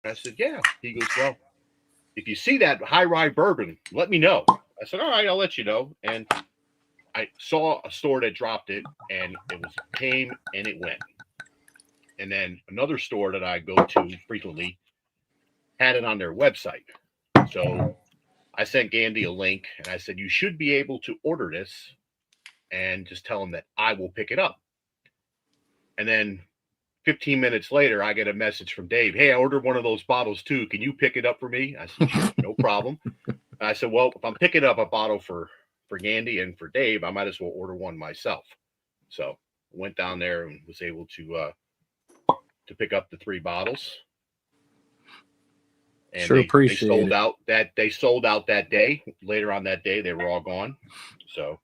I said, yeah. He goes, well, if you see that high rye bourbon, let me know. I said, all right, I'll let you know. And I saw a store that dropped it, and it was came and it went. And then another store that I go to frequently had it on their website. So I sent Gandhi a link, and I said, you should be able to order this and just tell them that I will pick it up. And then 15 minutes later, I get a message from Dave. Hey, I ordered one of those bottles too. Can you pick it up for me? I said, sure, no problem. And I said, well, if I'm picking up a bottle for Gandhi and for Dave, I might as well order one myself. So went down there and was able to pick up the 3 bottles. And sure, they sold out that day. Later on that day, they were all gone. So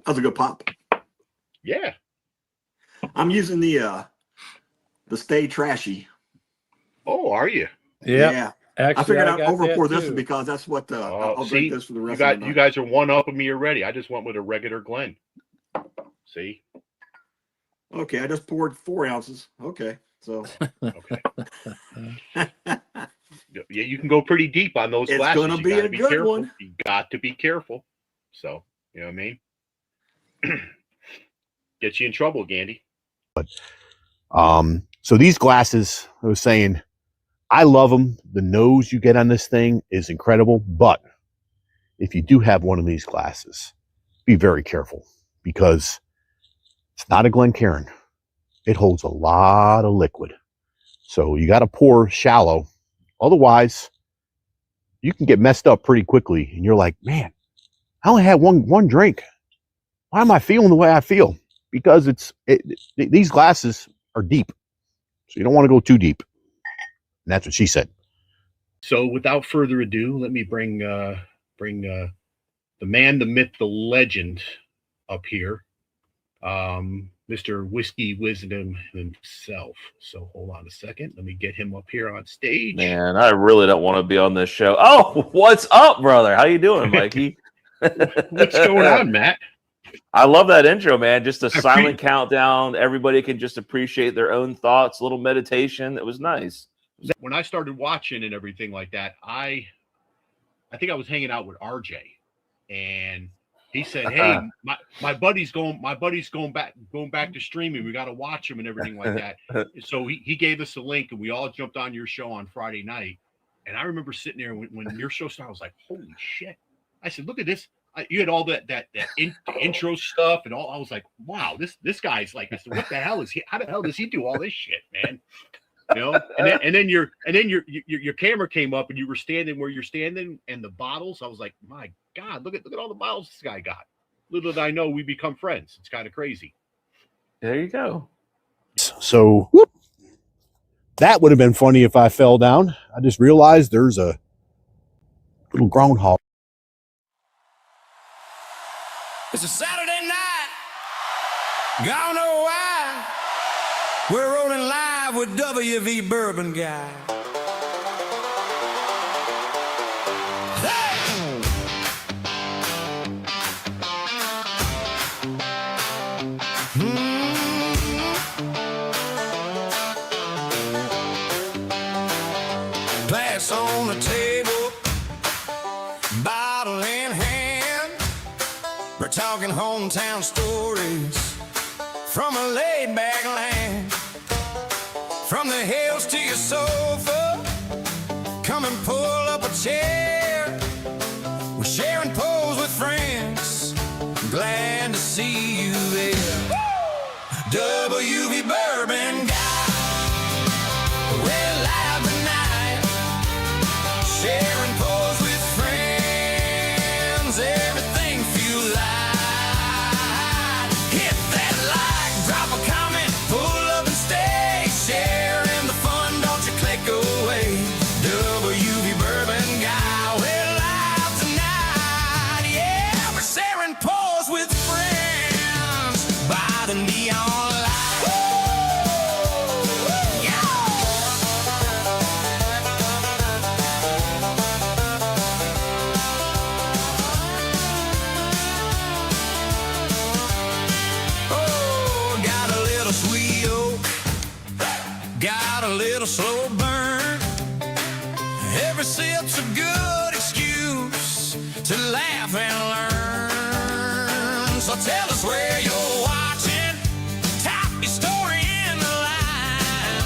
that's a good pop. Yeah. I'm using the Stay Trashy. Oh, are you? Yeah. Actually, I figured I'd overpour this because that's what I'll drink this for the rest of the night. You guys are one up of me already. I just went with a regular Glen. See? Okay, I just poured 4 ounces. Okay, so okay. Yeah, you can go pretty deep on those glasses. It's gonna be a good one. You got to be careful. So, you know what I mean? Get you in trouble, Gandhi. But so these glasses, I was saying, I love them. The nose you get on this thing is incredible. But if you do have one of these glasses, be very careful because it's not a Glencairn. It holds a lot of liquid. So you got to pour shallow. Otherwise, you can get messed up pretty quickly. And you're like, man, I only had one drink. Why am I feeling the way I feel? Because these glasses are deep. So you don't want to go too deep. And that's what she said. So without further ado, let me bring the man, the myth, the legend up here. Mr. Whiskey Wisdom himself. So hold on a second. Let me get him up here on stage. Man, I really don't want to be on this show. Oh, what's up, brother? How you doing, Mikey? What's going on, Matt? I love that intro, man. Just a silent countdown. Everybody can just appreciate their own thoughts, a little meditation. It was nice. When I started watching and everything like that, I think I was hanging out with RJ, and he said, "Hey, my buddy's going back to streaming. We got to watch him and everything like that." So he gave us a link, and we all jumped on your show on Friday night. And I remember sitting there when your show started, I was like, "Holy shit!" I said, "Look at this." You had all that intro stuff and all. I was like, "Wow, this guy's like." I said, "What the hell is he? How the hell does he do all this shit, man?" You know, and then your camera came up and you were standing where you're standing, and the bottles. I was like, my God, look at all the bottles this guy got. Little did I know we become friends. It's kind of crazy. There you go. So that would have been funny if I fell down. I just realized there's a little groundhog. It's a Saturday night. Y'all know why. We're rolling live with WV Bourbon Guy. Hey! Glass on the table, bottle in hand. We're talking hometown stories from a laid-back land. From the hills to your sofa, come and pull up a chair. We're sharing poles with friends, glad to see you there. WV Bourbon Guy, we're live tonight, sharing poles with friends, everything feel light. Hit that like, drop a comment, pull up and stay, sharing the fun, don't you click away. WV Bourbon Guy, we're live tonight, yeah, we're sharing poles with friends by the neon light. So tell us where you're watching. Tap your story in the line.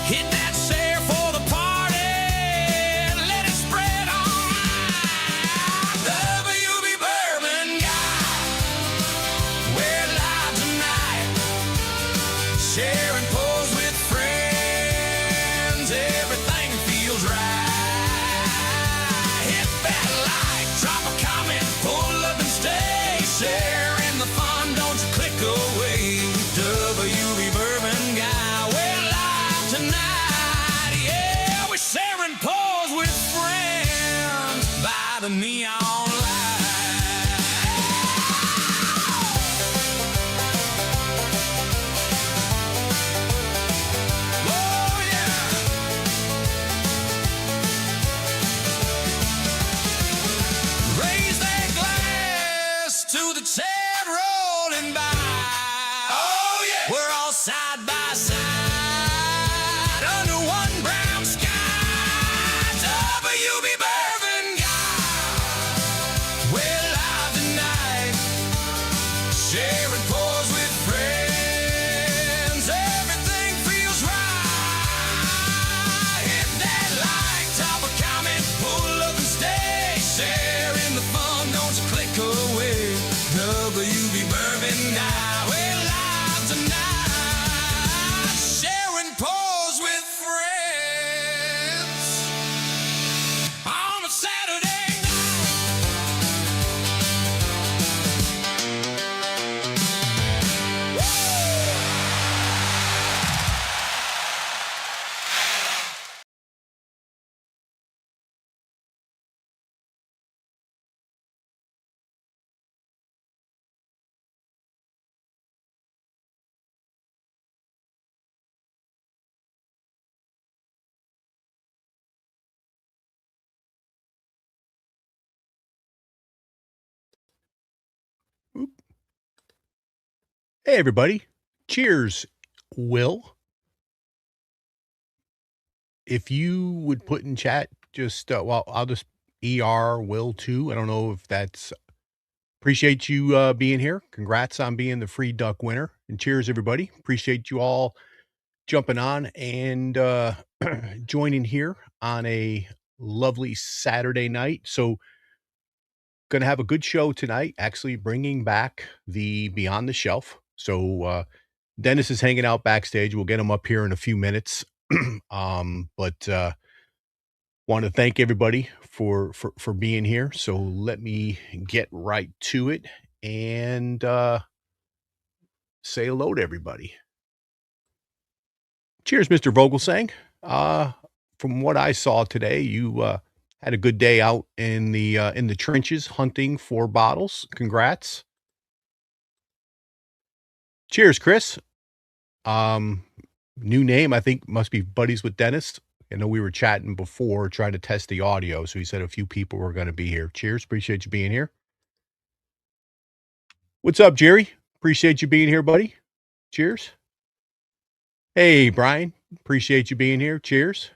Hit that share for the party. Let it spread online. WB Bourbon Guy. We're live tonight. Sharing pose with friends. Everything feels right. Hit that like, drop a comment, pull up and stay. Sharing the fun, don't you click away. WB Bourbon Guy, we're live tonight. Yeah, we're sharing pose with friends by the neon light. Oh yeah. Raise that glass to the chat rolling by. Oh yeah. We're all side by side under one brown sky. WB Bourbon Guy. We're live tonight. Sharing pause with friends. Everything feels right. Hit that like, drop a comment, pull up and stay. Sharing the fun, don't you click away. WB Bourbon Guy, we're live tonight. Sharing pause with friends on a Saturday Hey, everybody. Cheers, Will. If you would put in chat, just, well, I'll just ER Will too. I don't know if that's, appreciate you being here. Congrats on being the free duck winner. And cheers, everybody. Appreciate you all jumping on and joining here on a lovely Saturday night. So, going to have a good show tonight, actually bringing back the Beyond the Shelf. So, Dennis is hanging out backstage. We'll get him up here in a few minutes. But want to thank everybody for being here. So let me get right to it and say hello to everybody. Cheers, Mr. Vogelsang. From what I saw today, you had a good day out in the trenches hunting for bottles. Congrats. Cheers, Chris. New name, I think must be buddies with Dennis. I know we were chatting before trying to test the audio, so he said a few people were going to be here. Cheers. Appreciate you being here. What's up, Jerry? Appreciate you being here, buddy. Cheers. Hey, Brian. Appreciate you being here. Cheers.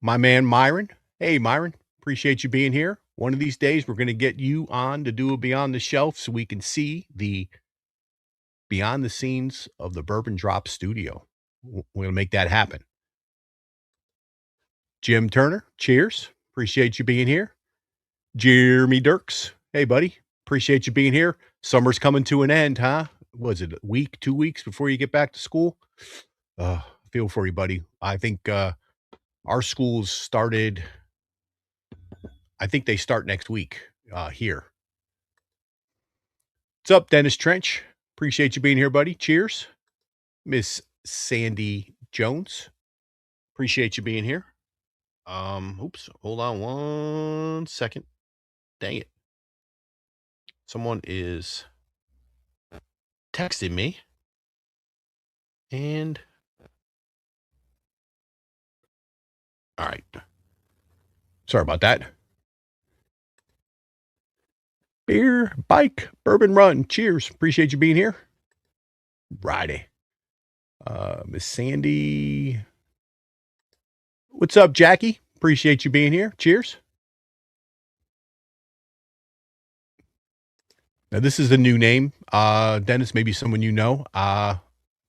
My man, Myron. Hey, Myron. Appreciate you being here. One of these days, we're going to get you on to do a Beyond the Shelf so we can see the behind the scenes of the Bourbon Drop studio. We're going to make that happen. Jim Turner, cheers. Appreciate you being here. Jeremy Dirks, hey, buddy. Appreciate you being here. Summer's coming to an end, huh? Was it a week, 2 weeks before you get back to school? Feel for you, buddy. I think our schools started, I think they start next week here. What's up, Dennis Trench? Appreciate you being here, buddy. Cheers. Miss Sandy Jones. Appreciate you being here. Oops, hold on 1 second. Dang it. Someone is texting me. And all right. Sorry about that. Beer, bike, bourbon run. Cheers. Appreciate you being here. Righty. Miss Sandy. What's up, Jackie? Appreciate you being here. Cheers. Now, this is a new name. Dennis, maybe someone you know.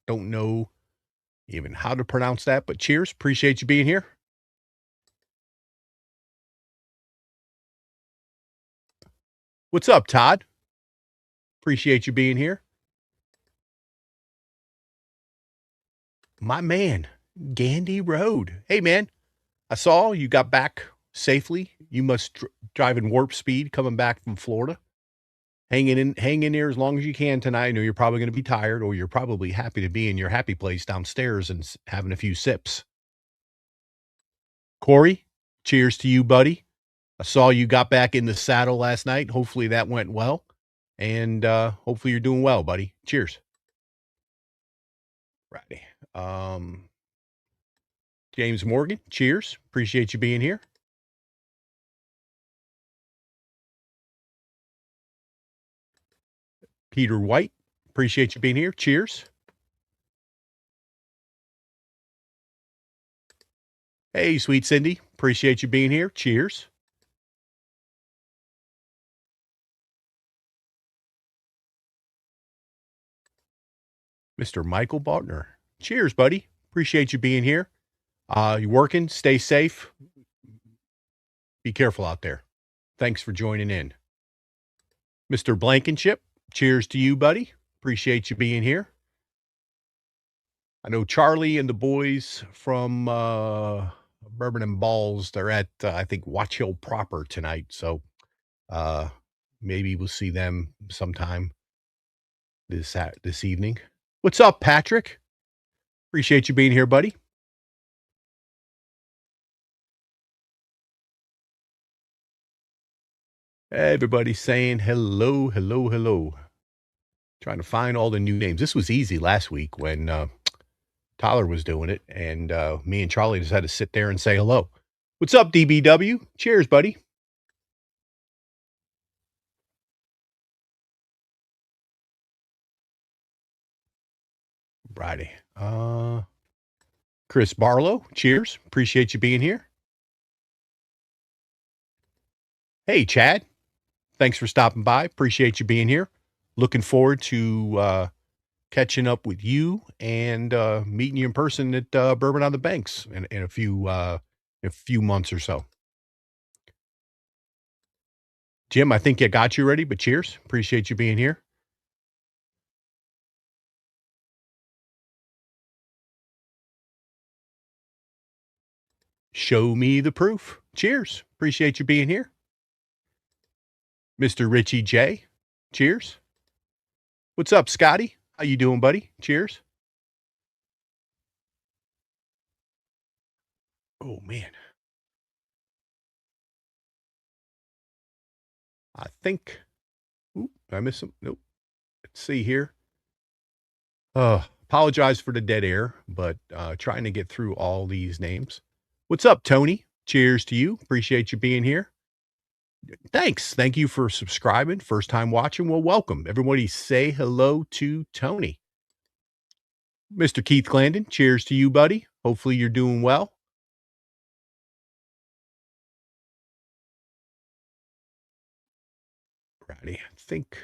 Don't know even how to pronounce that, but cheers. Appreciate you being here. What's up, Todd? Appreciate you being here. My man, Gandy Road. Hey, man, I saw you got back safely. You must drive in warp speed coming back from Florida. Hang in there as long as you can tonight. I know you're probably going to be tired, or you're probably happy to be in your happy place downstairs and having a few sips. Corey, cheers to you, buddy. I saw you got back in the saddle last night. Hopefully that went well. And hopefully you're doing well, buddy. Cheers. Righty. James Morgan, cheers. Appreciate you being here. Peter White, appreciate you being here. Cheers. Hey, sweet Cindy, appreciate you being here. Cheers. Mr. Michael Bautner, cheers, buddy. Appreciate you being here. You working? Stay safe. Be careful out there. Thanks for joining in. Mr. Blankenship, cheers to you, buddy. Appreciate you being here. I know Charlie and the boys from Bourbon and Balls, they're at, I think, Watch Hill proper tonight. So maybe we'll see them sometime this evening. What's up, Patrick? Appreciate you being here, buddy. Everybody's saying hello, hello, hello. Trying to find all the new names. This was easy last week when Tyler was doing it, and me and Charlie just had to sit there and say hello. What's up, DBW? Cheers, buddy. Friday. Chris Barlow, cheers. Appreciate you being here. Hey, Chad. Thanks for stopping by. Appreciate you being here. Looking forward to catching up with you and meeting you in person at Bourbon on the Banks in a few months or so. Jim, I think I got you ready, but cheers. Appreciate you being here. Show me the proof. Cheers. Appreciate you being here. Mr. Richie J. Cheers. What's up, Scotty? How you doing, buddy? Cheers. Oh, man. I think, did I miss some? Nope. Let's see here. Apologize for the dead air, but trying to get through all these names. What's up, Tony? Cheers to you. Appreciate you being here. Thanks. Thank you for subscribing. First time watching. Well, welcome. Everybody say hello to Tony. Mr. Keith Glandon, cheers to you, buddy. Hopefully you're doing well. Righty. I think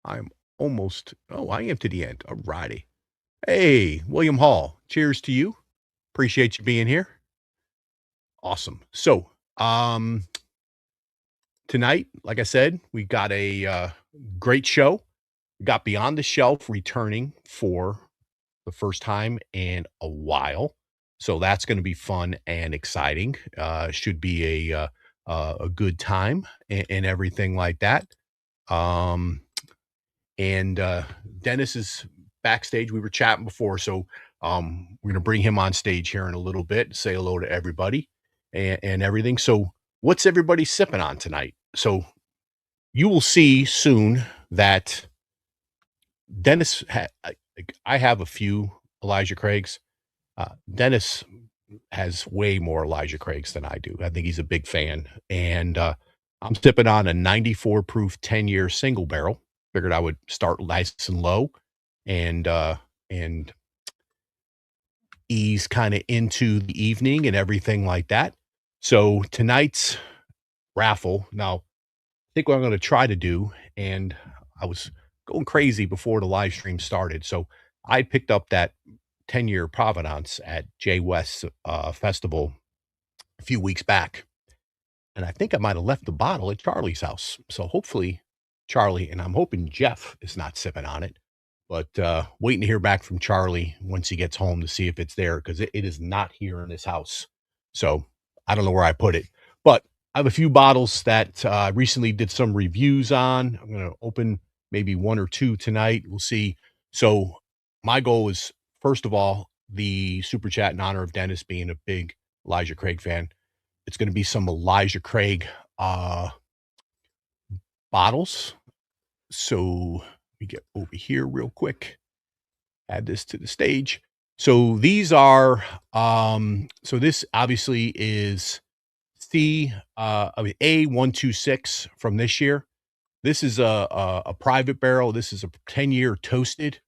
I'm almost, I am to the end. All righty. Hey, William Hall, cheers to you. Appreciate you being here. Awesome. So, tonight, like I said, we got a great show. We got Beyond the Shelf returning for the first time in a while. So that's going to be fun and exciting. Should be a good time and everything like that. And Dennis is backstage. We were chatting before, so we're going to bring him on stage here in a little bit, say hello to everybody and everything. So what's everybody sipping on tonight? So you will see soon that Dennis, I have a few Elijah Craigs. Dennis has way more Elijah Craigs than I do. I think he's a big fan. And I'm sipping on a 94 proof 10-year single barrel. Figured I would start nice and low and ease kind of into the evening and everything like that. So tonight's raffle. Now, think what I'm going to try to do, and I was going crazy before the live stream started. So I picked up that 10-year Provenance at Jay West's festival a few weeks back. And I think I might have left the bottle at Charlie's house. So hopefully Charlie, and I'm hoping Jeff is not sipping on it, but waiting to hear back from Charlie once he gets home to see if it's there, because it is not here in this house. So I don't know where I put it, but I have a few bottles that I recently did some reviews on. I'm going to open maybe one or two tonight. We'll see. So my goal is, first of all, the super chat in honor of Dennis being a big Elijah Craig fan. It's going to be some Elijah Craig bottles. So we get over here real quick. Add this to the stage. So these are, so this obviously is A126 from this year. This is a private barrel. This is a 10-year toasted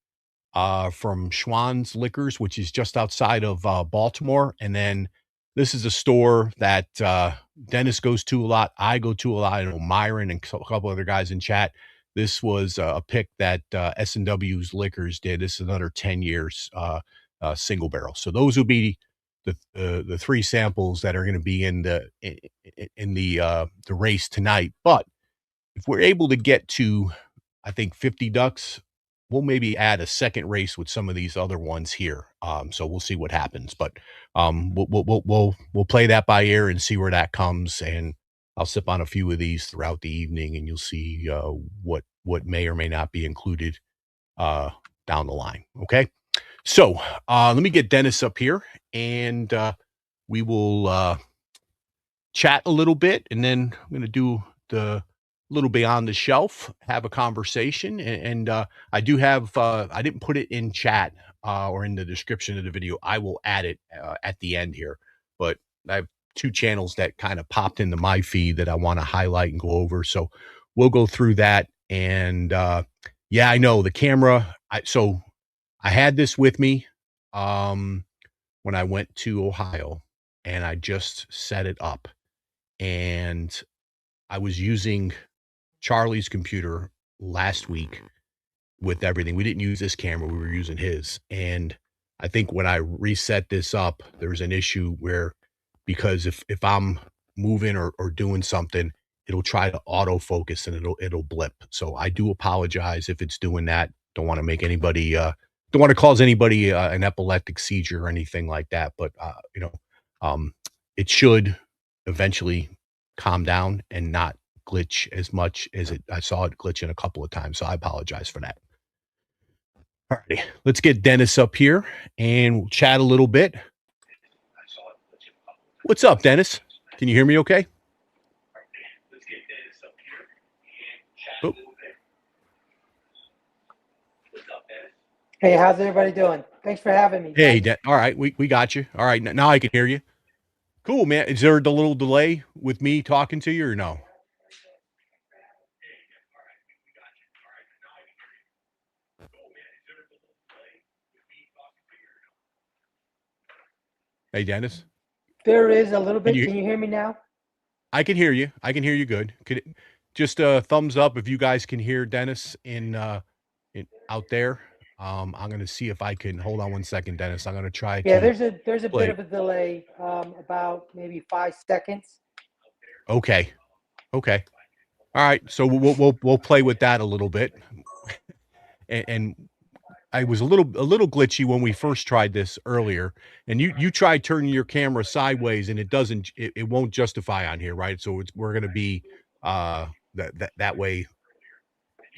from Schwann's Liquors, which is just outside of Baltimore. And then this is a store that Dennis goes to a lot. I go to a lot. I know Myron and a couple other guys in chat. This was a pick that S&W's Liquors did. This is another 10 years single barrel. So those will be the three samples that are going to be in the race tonight. But if we're able to get to, I think, 50 ducks, we'll maybe add a second race with some of these other ones here. So we'll see what happens, but we'll play that by ear and see where that comes. And I'll sip on a few of these throughout the evening, and you'll see what may or may not be included down the line. Okay. So let me get Dennis up here, and we will chat a little bit, and then I'm going to do the little beyond the shelf, have a conversation. And I do have, I didn't put it in chat or in the description of the video. I will add it at the end here, but I have two channels that kind of popped into my feed that I want to highlight and go over. So we'll go through that. And yeah, I know the camera. So I had this with me when I went to Ohio, and I just set it up, and I was using Charlie's computer last week with everything. We didn't use this camera. We were using his. And I think when I reset this up, there's an issue where, because if I'm moving or doing something, it'll try to autofocus and it'll blip. So I do apologize if it's doing that. Don't want to make anybody, don't want to cause anybody an epileptic seizure or anything like that. But, it should eventually calm down and not glitch as much as I saw it glitching a couple of times. So I apologize for that. All right, let's get Dennis up here and we'll chat a little bit. What's up, Dennis? Can you hear me okay? Oh. Hey, how's everybody doing? Thanks for having me. Hey, all right, we got you. All right, now I can hear you. Cool, man. Is there a little delay with me talking to you or no? Hey, Dennis. There is a little bit. Can you hear me now? I can hear you. I can hear you good. Just a thumbs up if you guys can hear Dennis in out there. I'm going to see if I can hold on one second, Dennis. I'm going to try. Yeah, there's a bit of a delay, about maybe 5 seconds. Okay. All right. So we'll play with that a little bit. and I was a little glitchy when we first tried this earlier, and you tried turning your camera sideways, and it won't justify on here, right? So we're going to be that way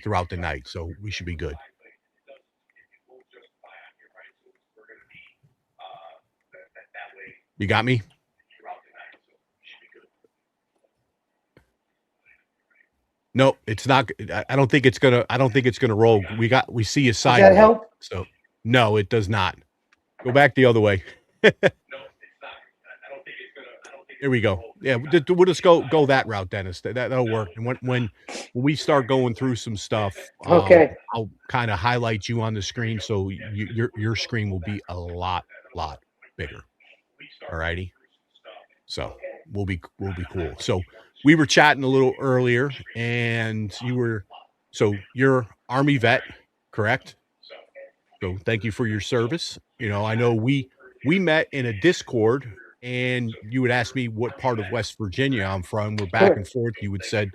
throughout the night, so we should be good. You got me? No, it's not. I don't think it's gonna roll. We see a side. Does that help? So no, it does not. Go back the other way. Here we go. Yeah, we'll just go that route, Dennis. That'll work. And when we start going through some stuff, okay, I'll kind of highlight you on the screen, so your screen will be a lot bigger. All righty. So we'll be cool. So we were chatting a little earlier, and you're Army vet, correct? So thank you for your service. I know we met in a Discord, and you would ask me what part of West Virginia I'm from. We're back Sure. and forth. You would said,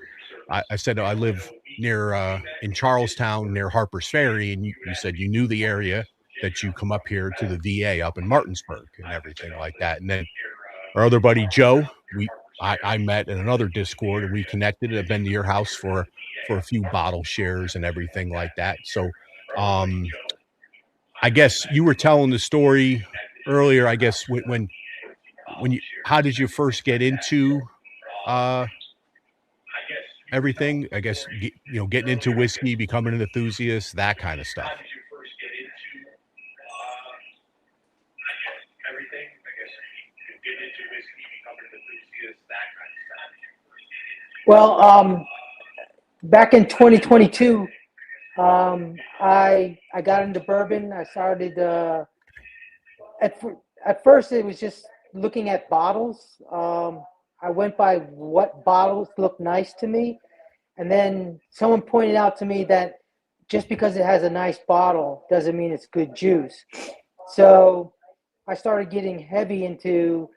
I said I live near in Charlestown near Harper's Ferry, and you said you knew the area, that you come up here to the VA up in Martinsburg and everything like that. And then our other buddy Joe, I met in another Discord, and we connected. I've been to your house for a few bottle shares and everything like that. So I guess you were telling the story earlier. I guess when how did you first get into everything? I guess getting into whiskey, becoming an enthusiast, that kind of stuff. Well, back in 2022, I got into bourbon. I started at first it was just looking at bottles. I went by what bottles looked nice to me, and then someone pointed out to me that just because it has a nice bottle doesn't mean it's good juice. So I started getting heavy into,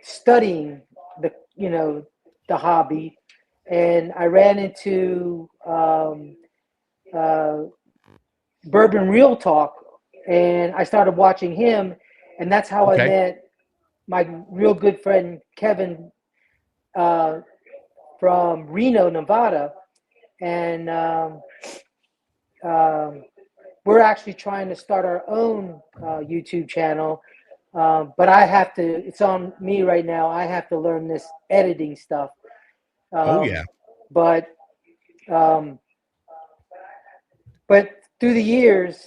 studying the hobby, and I ran into Bourbon Real Talk, and I started watching him, and that's how I met my real good friend Kevin from Reno, Nevada, and we're actually trying to start our own YouTube channel. But it's on me right now. I have to learn this editing stuff. But through the years,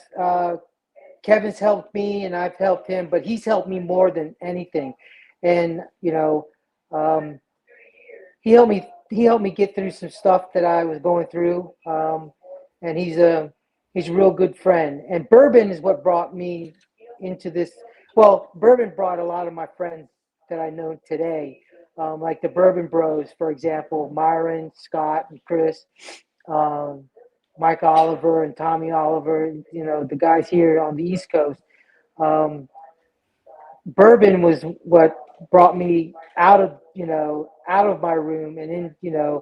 Kevin's helped me and I've helped him, but he's helped me more than anything. And, he helped me get through some stuff that I was going through. And he's a real good friend. And bourbon is what brought me into this. Well, bourbon brought a lot of my friends that I know today, like the Bourbon Bros, for example, Myron, Scott, and Chris, Mike Oliver and Tommy Oliver, the guys here on the East Coast. Bourbon was what brought me out of my room and in,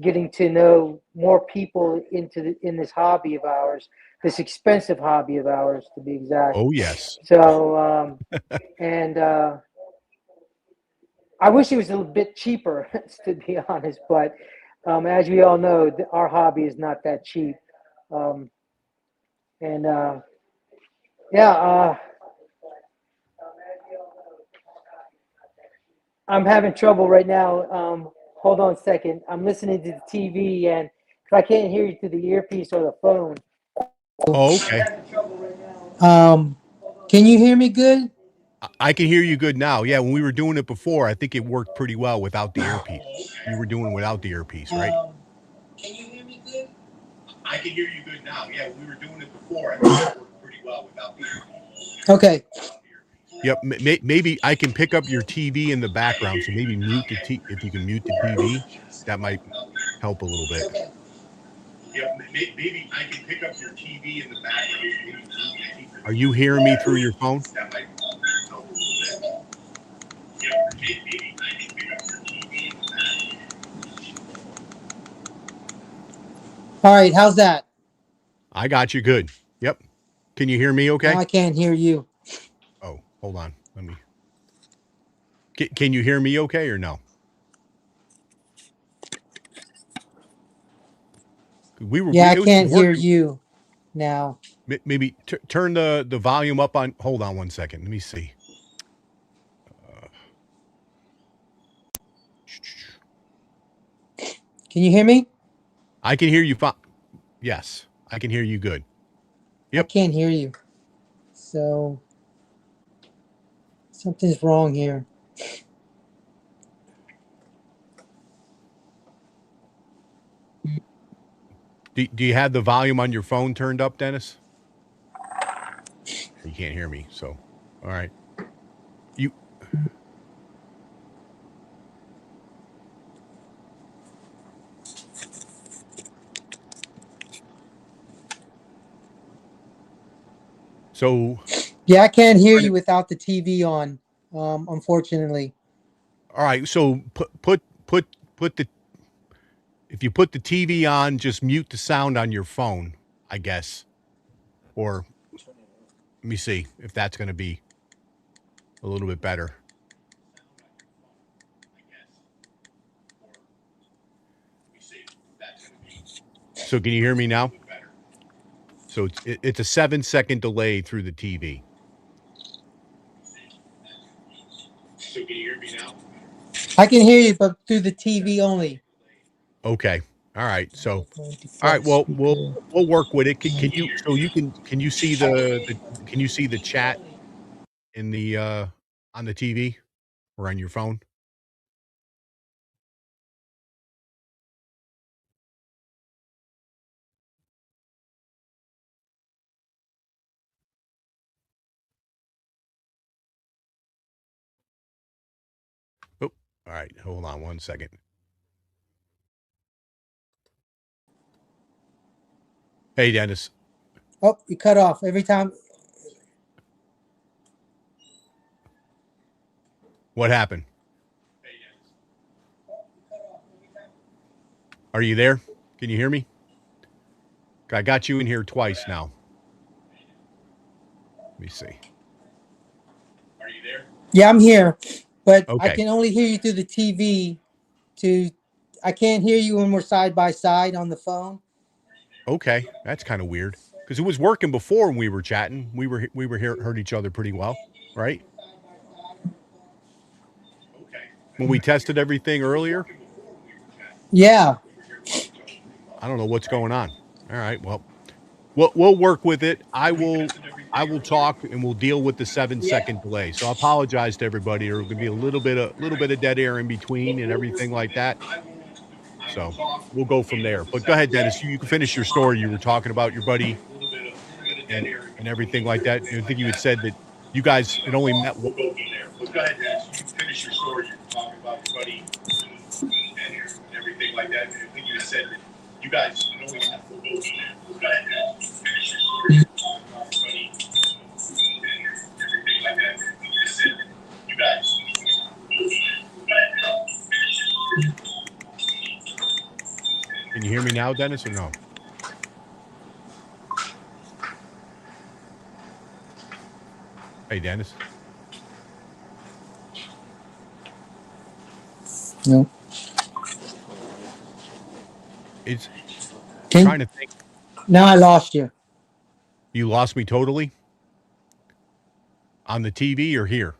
getting to know more people in this hobby of ours, this expensive hobby of ours, to be exact. Oh, yes. So, and I wish it was a little bit cheaper, to be honest, but as we all know, our hobby is not that cheap. I'm having trouble right now. Hold on a second. I'm listening to the TV, and I can't hear you through the earpiece or the phone. Oh, okay. Can you hear me good? I can hear you good now. Yeah, when we were doing it before, I think it worked pretty well without the earpiece. You were doing without the earpiece, right? Can you hear me good? I can hear you good now. Yeah, when we were doing it before, I think it worked pretty well without the earpiece. Okay. Yep, maybe I can pick up your TV in the background, so maybe if you can mute the TV, that might help a little bit. Okay. Yep, maybe I can pick up your TV in the background. Are you hearing me through your phone? That might help a little bit. Yep, maybe I can pick up your TV in the background. All right, how's that? I got you good. Yep. Can you hear me okay? No, I can't hear you. Oh, hold on. Let me. Can you hear me okay or no? I can't hear you now. Maybe turn the volume up on. Hold on one second. Let me see. Can you hear me? I can hear you fine. Yes, I can hear you good. Yep. I can't hear you. So something's wrong here. Do you have the volume on your phone turned up, Dennis? You can't hear me, so all right. So, Yeah, I can't hear you without the TV on. Unfortunately. all right. So put the if you put the TV on, just mute the sound on your phone, I guess. Or let me see if that's going to be a little bit better. So can you hear me now? So it's a 7-second delay through the TV. So can you hear me now? I can hear you, but through the TV only. Okay. All right. So all right. Well, we'll work with it. Can you? So can you see the can you see the chat in the on the TV or on your phone? Oh, all right. Hold on 1 second. Hey, Dennis. Oh, you cut off every time. What happened? Are you there? Can you hear me? I got you in here twice now. Let me see. Are you there? Yeah, I'm here, but I Okay. can only hear you through the TV. I can't hear you when we're side by side on the phone. Okay. That's kind of weird because it was working before when we were chatting. We were heard each other pretty well, right? When we tested everything earlier. Yeah. I don't know what's going on. All right. Well, we'll work with it. I will talk and we'll deal with the 7-second delay. So I apologize to everybody. There will be a little bit of dead air in between and everything like that. So we'll go from there. But go ahead, Dennis. You can finish your story. You were talking about your buddy and everything like that. I think you had said that you guys had only met. We'll go from there. But go ahead, Dennis. You can finish your story. You were talking about your buddy and everything like that. I think you had said that you guys had only met. We'll go from there. But go ahead, Dennis. You can finish your story. You were talking about your buddy and everything like that. I think you had said that you guys had only met. We'll go from there. But go ahead, Dennis. Finish your story. Can you hear me now, Dennis, or no? Hey, Dennis. No. It's trying to think. Now I lost you. You lost me totally? On the TV or here?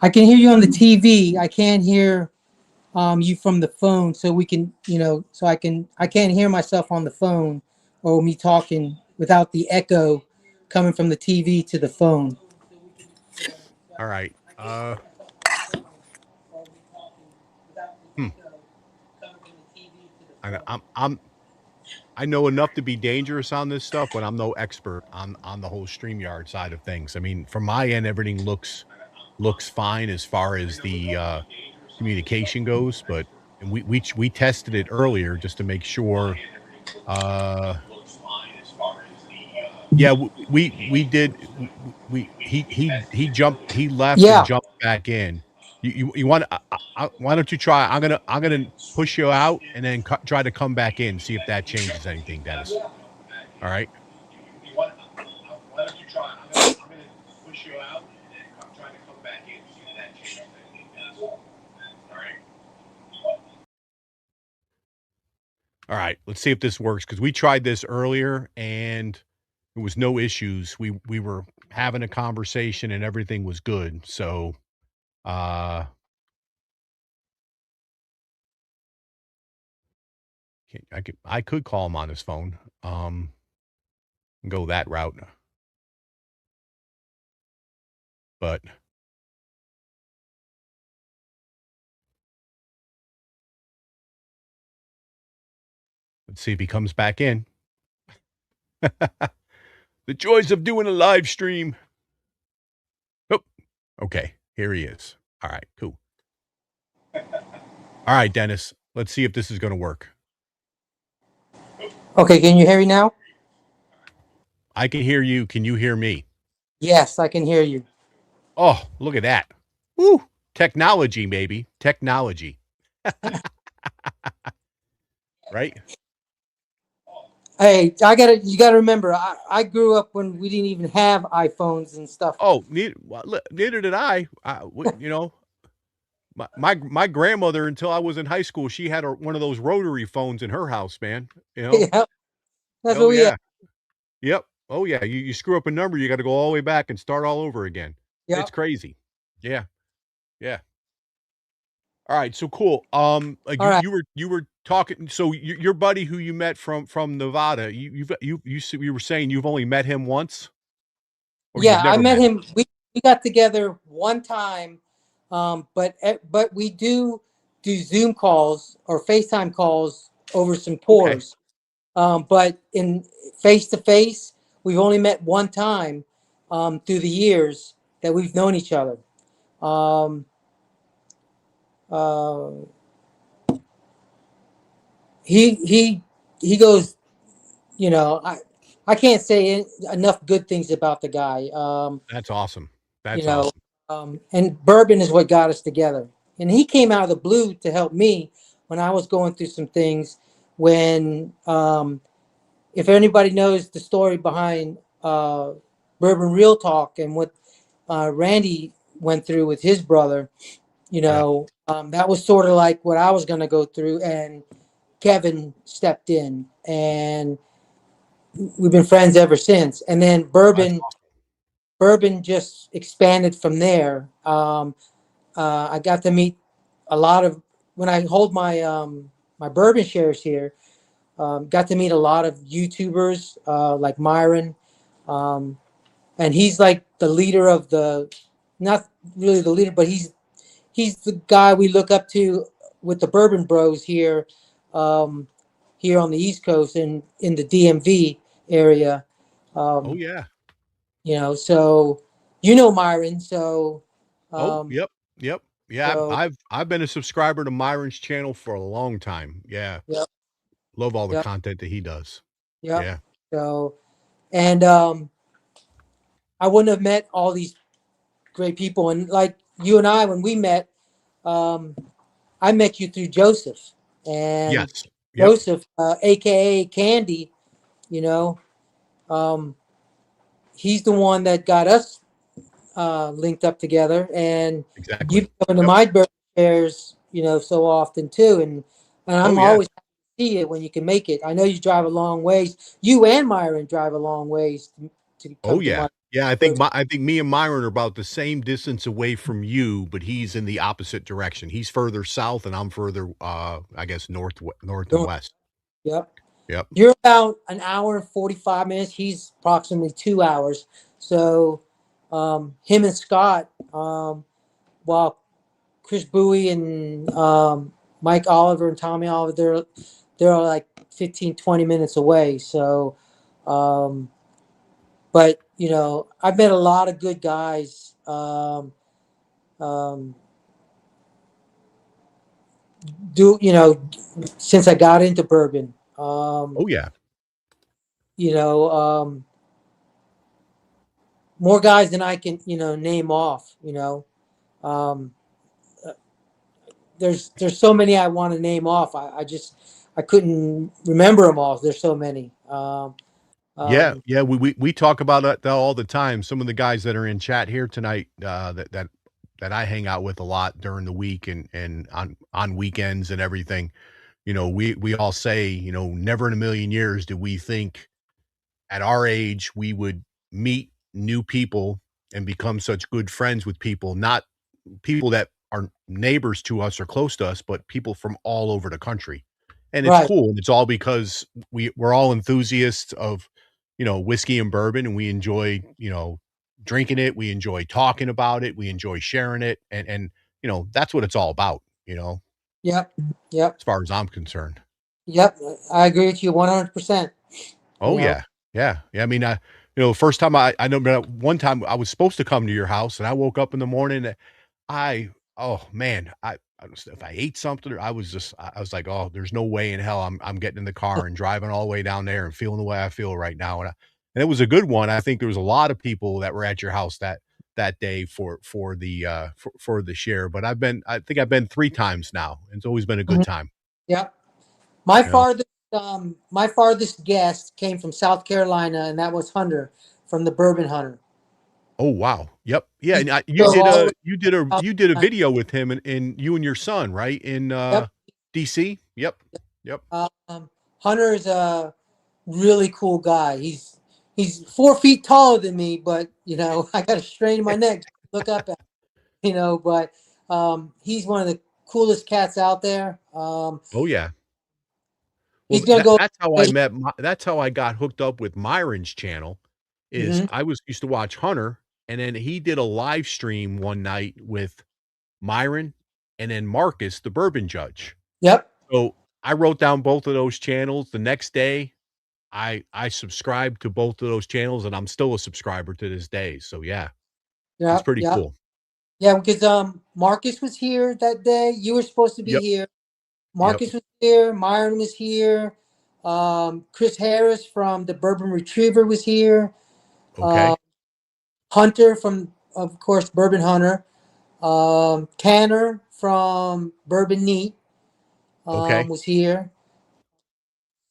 I can hear you on the TV. I can't hear you from the phone, so we can, so I can't hear myself on the phone or me talking without the echo coming from the TV to the phone. All right. I know enough to be dangerous on this stuff, but I'm no expert on the whole StreamYard side of things. I mean, from my end, everything looks fine as far as the communication goes, but and we tested it earlier just to make sure. Yeah, we did. He jumped. He left and Yeah. jumped back in. You want? Why don't you try? I'm gonna push you out and then try to come back in. See if that changes anything, Dennis. All right. Why don't you try? I'm gonna push you out and then try to come back in. See if that changes anything, Dennis. All right. All right. Let's see if this works because we tried this earlier and there was no issues. We were having a conversation and everything was good. So I could call him on his phone. Go that route. But let's see if he comes back in. The joys of doing a live stream. Oh, okay. Here he is. All right, cool. All right, Dennis, let's see if this is going to work. Okay, can you hear me now? I can hear you. Can you hear me? Yes, I can hear you. Oh, look at that. Woo. Technology, maybe. Technology. Right? Hey, you gotta remember, I grew up when we didn't even have iPhones and stuff. Oh, neither did I. You know, my grandmother, until I was in high school, she had one of those rotary phones in her house, man. You know? Yeah, that's Oh, what we had. yeah. Yep. Oh, yeah. You screw up a number, you got to go all the way back and start all over again. It's Yep. crazy. Yeah. Yeah. All right. So cool. Like All right. you were talking. So your buddy who you met from Nevada, you were saying you've only met him once, or Yeah, you've I never met met him? him. We got together one time, but we do Zoom calls or FaceTime calls over some Okay. pours. But in face to face, we've only met one time through the years that we've known each other. Um, uh, he goes, you know, I can't say enough good things about the guy. That's awesome. You That's know, awesome. and bourbon is what got us together. And he came out of the blue to help me when I was going through some things. When, if anybody knows the story behind Bourbon Real Talk and what Randy went through with his brother, you Yeah. know, that was sort of like what I was going to go through. And Kevin stepped in, and we've been friends ever since. And then That's awesome. Bourbon just expanded from there. I got to meet a lot of when I hold my bourbon shares here. Got to meet a lot of YouTubers like Myron, um, and he's like the leader of the, not really the leader, but he's the guy we look up to with the Bourbon Bros here, um, here on the East Coast and in the DMV area. Oh Um, yeah. you know, so you know Myron, so Oh, um, yep. Yep. Yeah, so I've been a subscriber to Myron's channel for a long time. Yeah. yep, Love all the yep, content that he does. yep. Yeah. So and I wouldn't have met all these great people. And like you and I, when we met, um, I met you through Joseph, and Yes. Yep. Joseph, aka Candy, you know, um, he's the one that got us linked up together. And you've Exactly. come to Yep. my birthday fairs, you know, so often too. And Oh I'm yeah. always happy to see it when you can make it. I know you drive a long ways. You and Myron drive a long ways to Oh come to yeah. my Yeah, birthday. I think me and Myron are about the same distance away from you, but he's in the opposite direction. He's further south and I'm further I guess north and west. Yep. Yep. You're about an hour and 45 minutes. He's approximately 2 hours. So him and Scott, while Chris Bowie and Mike Oliver and Tommy Oliver, they're like 15, 20 minutes away. So, um, but you know, I've met a lot of good guys. Um, you know, since I got into bourbon, Oh yeah. you know, more guys than I can, you know, name off, you know. Um, there's so many I want to name off. I couldn't remember them all. There's so many. Yeah, Um, yeah, we talk about that all the time. Some of the guys that are in chat here tonight, that I hang out with a lot during the week and on weekends and everything. You know, we all say, you know, never in a million years do we think at our age we would meet new people and become such good friends with people, not people that are neighbors to us or close to us, but people from all over the country. And it's right. cool. And it's all because we're all enthusiasts of, you know, whiskey and bourbon, and we enjoy, you know, drinking it. We enjoy talking about it. We enjoy sharing it. And, you know, that's what it's all about, you know, Yep. Yep. as far as I'm concerned. Yep. I agree with you 100%. You Oh know. yeah. Yeah. Yeah. I mean, you know, first time I know one time I was supposed to come to your house and I woke up in the morning. I, oh man, if I ate something, or I was like, oh, there's no way in hell I'm getting in the car and driving all the way down there and feeling the way I feel right now. And it was a good one. I think there was a lot of people that were at your house that day for the share. But I think I've been 3 times now. It's always been a good Mhm. time. Yep. My You know? farthest guest came from South Carolina, and that was Hunter from the Bourbon Hunter. Oh wow. Yep. Yeah. And So all you did a video with him and you and your son, right? In Yep. DC. Yep. Yep. Hunter is a really cool guy. He's 4 feet taller than me, but I got a strain in my neck to look up at. But he's one of the coolest cats out there. Oh yeah. Well, He's gonna go. that's how I got hooked up with Myron's channel. Is Mhm. I used to watch Hunter, and then he did a live stream one night with Myron and then Marcus, the bourbon judge. Yep. So I wrote down both of those channels. The next day, I subscribed to both of those channels, and I'm still a subscriber to this day. So yeah, it's Yep. pretty Yep. cool. Yeah, because Marcus was here that day. You were supposed to be Yep. here. Yep. Marcus was here. Myron was here. Chris Harris from the Bourbon Retriever was here. Okay. Hunter from, of course, Bourbon Hunter. Tanner from Bourbon Neat Okay. was here.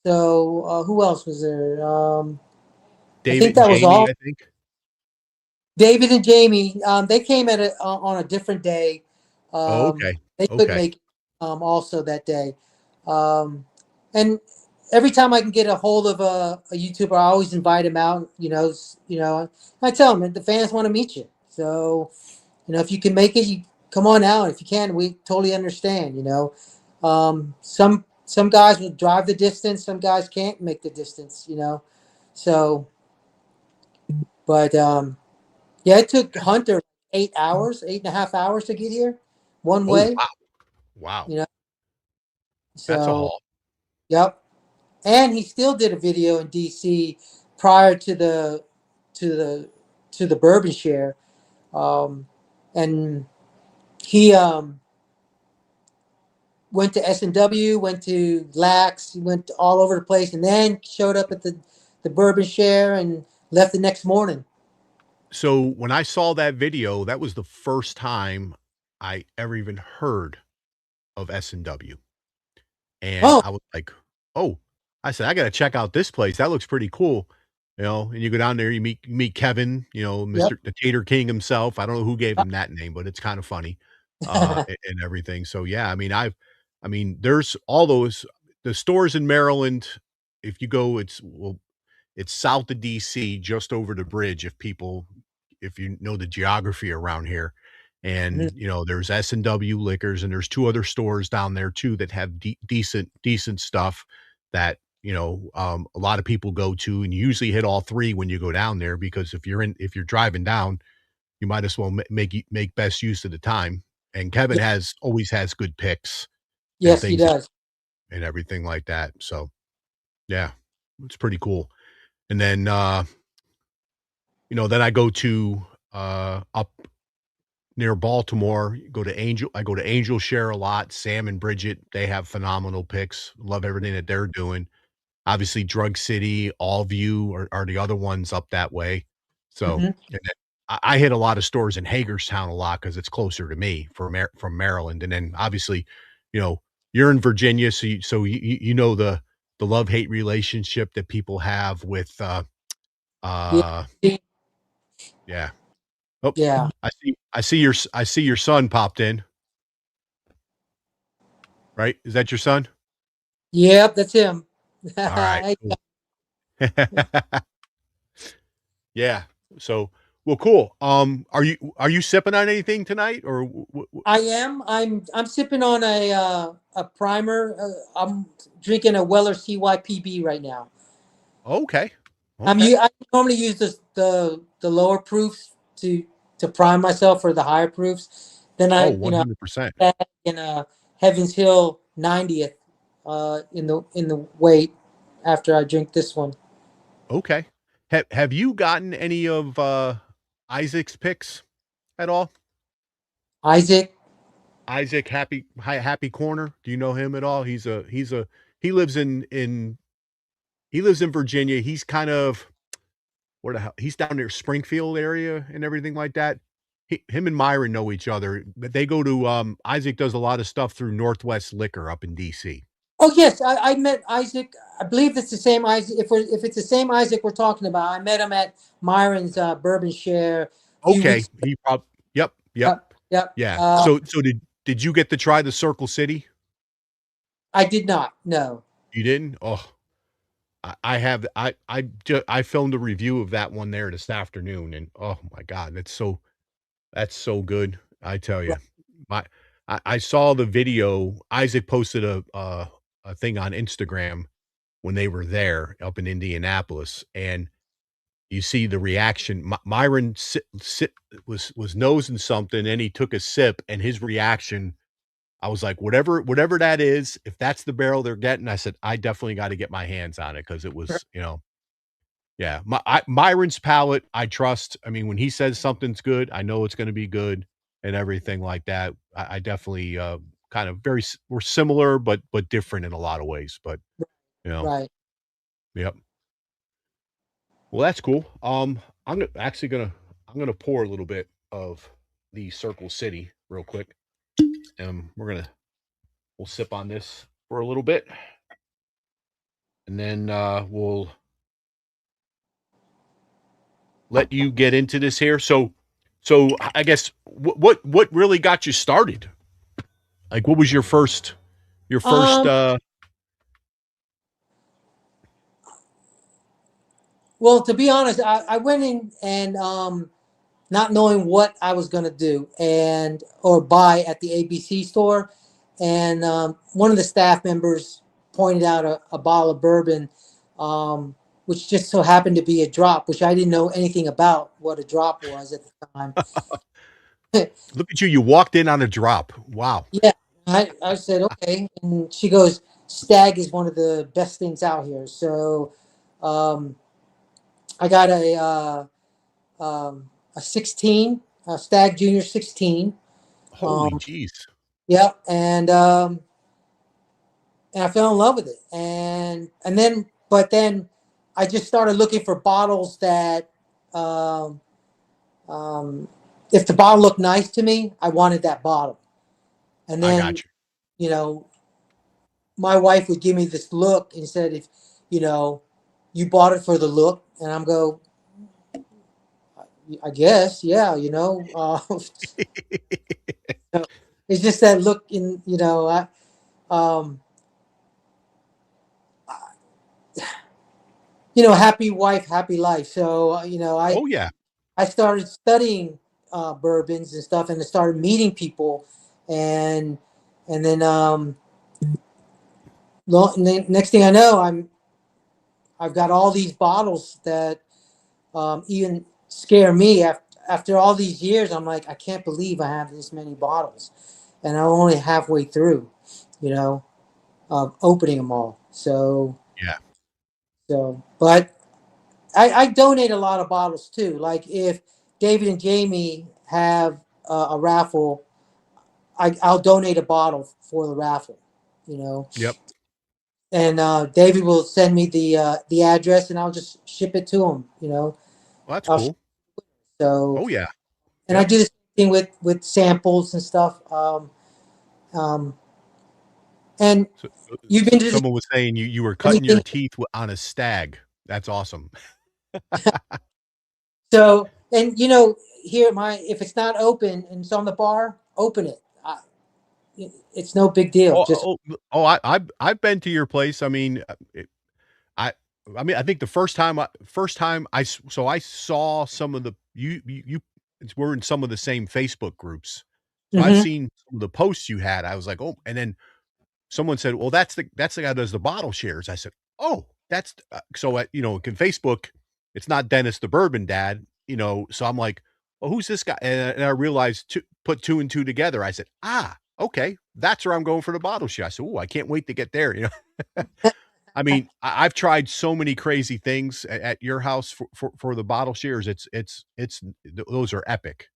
So who else was there? I David think and that was Jamie, all. I think. David and Jamie, they came on a different day. Oh, okay. They couldn't Okay. make it, also that day. And every time I can get a hold of a YouTuber, I always invite him out. I tell him the fans want to meet you. So, if you can make it, you come on out. If you can't, we totally understand. Some guys will drive the distance. Some guys can't make the distance. So, but yeah, it took Hunter 8 hours, 8.5 hours to get here, one Oh way. wow. Wow. You know, That's a so haul. yep. And he still did a video in DC prior to the bourbon share, and he went to S&W, went to Lax, he went all over the place, and then showed up at the bourbon share and left the next morning. So when I saw that video, that was the first time I ever even heard of S&W. And Oh, I was like, oh, I said, I got to check out this place. That looks pretty cool. And you go down there, you meet Kevin, yep. Mr. the Tater King himself. I don't know who gave him that name, but it's kind of funny, and everything. So yeah, I mean, there's all the stores in Maryland. If you go, it's south of DC, just over the bridge. If you know the geography around here, and there's S&W Liquors, and there's 2 other stores down there too that have decent stuff that a lot of people go to, and you usually hit all 3 when you go down there, because if you're driving down, you might as well make best use of the time. And Kevin always has good picks and Yes, he things does. and everything like that. So yeah, it's pretty cool. And then then I go to up near Baltimore, I go to Angel Share a lot. Sam and Bridget, they have phenomenal picks. Love everything that they're doing. Obviously, Drug City, Allview are the other ones up that way. So, Mhm. and then I hit a lot of stores in Hagerstown a lot because it's closer to me from Maryland. And then obviously, you're in Virginia, so you know the love-hate relationship that people have with Yeah. yeah. Oh, Yeah. I see your son popped in. Right? Is that your son? Yep, that's him. All right. I Cool. Yeah. So, well, cool. Are you sipping on anything tonight, or am. I'm sipping on a primer. I'm drinking a Weller CYPB right now. okay, okay. I normally use the lower proofs to prime myself for the higher proofs. Then Oh, I 100%. add in a Heaven's Hill 90th in the weight after I drink this one. Okay. Have you gotten any of Isaac's picks at all? Isaac. Isaac Happy Corner. Do you know him at all? He lives he lives in Virginia. He's kind of where the hell he's down near Springfield area and everything like that. Him and Myron know each other, but they go to Isaac does a lot of stuff through Northwest Liquor up in DC. Oh yes, I met Isaac. I believe it's the same Isaac. If it's the same Isaac we're talking about, I met him at Myron's Bourbon Share a few Okay. weeks. Yep. Yep. Yeah. So did you get to try the Circle City? I did not. No. You didn't? Oh, I have. I filmed a review of that one there this afternoon, and oh my God, that's so good. I tell you, my I saw the video. Isaac posted a thing on Instagram when they were there up in Indianapolis, and you see the reaction. Myron was nosing something, and he took a sip, and his reaction. I was like, whatever that is, if that's the barrel they're getting, I said, I definitely got to get my hands on it because it was, yeah. Myron's palate, I trust. I mean, when he says something's good, I know it's going to be good and everything like that. I definitely kind of we're similar, but different in a lot of ways. But Right. yep. Well, that's cool. I'm gonna pour a little bit of the Circle City real quick, and we'll sip on this for a little bit, and then we'll let you get into this here. So I guess what really got you started? Like, what was your first Well, to be honest, I went in and not knowing what I was going to do or buy at the ABC store, and one of the staff members pointed out a bottle of bourbon, which just so happened to be a drop, which I didn't know anything about what a drop was at the time. Look at you! You walked in on a drop. Wow. Yeah, I said okay, and she goes, "Stag is one of the best things out here." So, I got a 16, a Stag Junior 16. Holy jeez. Yeah, and I fell in love with it, but then I just started looking for bottles that, if the bottle looked nice to me, I wanted that bottle, and I then got you. My wife would give me this look and said, if you bought it for the look, and I'm go, I guess, yeah, it's just that look in, happy wife, happy life. So, Oh yeah. I started studying bourbons and stuff, and I started meeting people, and then next thing I know, I've got all these bottles that even scare me. After all these years, I'm like, I can't believe I have this many bottles, and I'm only halfway through, opening them all. So Yeah. But I donate a lot of bottles too. Like if David and Jamie have a raffle, I'll donate a bottle for the raffle. Yep. And David will send me the address, and I'll just ship it to him. Well, that's I'll cool. So, Oh yeah. and I do the same thing with samples and stuff. And So, you've been to someone was saying you were cutting your teeth on a stag. That's awesome. So, and here if it's not open and it's on the bar, open it. It's no big deal. I've been to your place. I mean, I I think the first time I saw some of the we're in some of the same Facebook groups. So I've seen some of the posts you had. I was like, oh, and then someone said, well, that's the guy that does the bottle shares. I said, oh, that's so in Facebook, it's not Dennis the Bourbon Dad, so I'm like, well, who's this guy? And I realized put two and two together. I said, okay, that's where I'm going for the bottle share. I said, oh, I can't wait to get there. I mean, I've tried so many crazy things at your house for the bottle shares. Those are epic.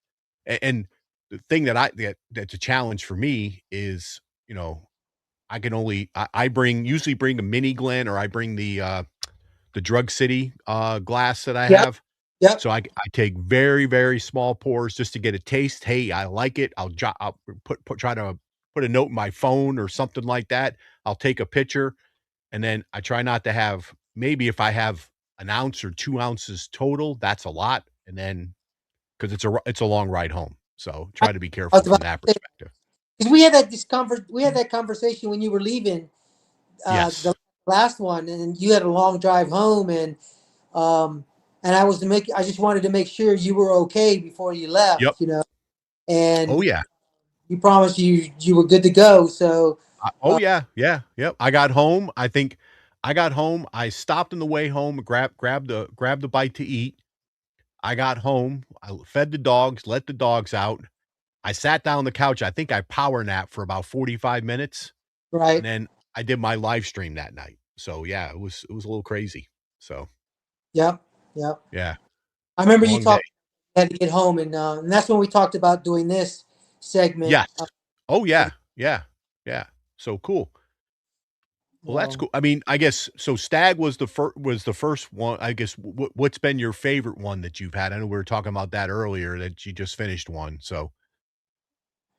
And the thing that's a challenge for me is, you know, I can only I usually bring a mini Glen, or I bring the Drug City glass that I Yep. have. Yep. So I take very, very small pours just to get a taste. Hey, I like it. I'll try to put a note in my phone or something like that. I'll take a picture, and then I try not to have, maybe if I have an ounce or 2 ounces total, that's a lot. And then, because it's a long ride home, so try to be I careful was from about that to say, perspective. because we had that discomfort. We had that conversation when you were leaving Yes. the last one, and you had a long drive home, um, and I just wanted to make sure you were okay before you left, Yep. you know, and Oh yeah. you promised you were good to go. So, Oh yeah. Yeah. Yep. I got home. I think I got home. I stopped on the way home, grabbed the bite to eat. I got home. I fed the dogs, let the dogs out. I sat down on the couch. I think I power napped for about 45 minutes, and right. then I did my live stream that night. So yeah, it was a little crazy. So Yep. Yep. yeah, I remember you long day. talked had to get home, and that's when we talked about doing this segment. Yes. Oh yeah. Yeah. Yeah. So cool. Well, that's Um, cool. I mean, I guess so. Stag was the first one. I guess what's been your favorite one that you've had? I know we were talking about that earlier, that you just finished one. So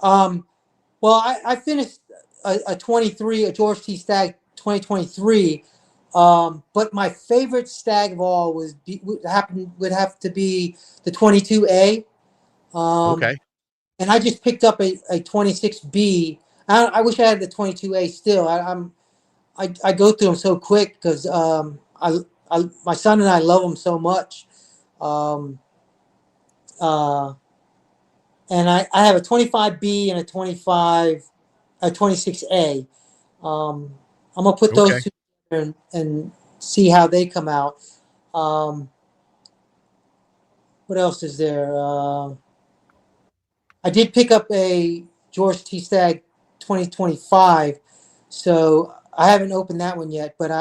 um, well, I finished a 23, a George T. Stagg 2023. But my favorite stag of all would have to be the 22A. Um, okay, and I just picked up a 26B. I wish I had the 22A still. I go through them so quick because my son and I love them so much. Um, uh, and I have a 25B and a 26A. I'm gonna put okay, those two together and see how they come out. Um, what else is there? I did pick up a George T. Stagg 2025, so I haven't opened that one yet. But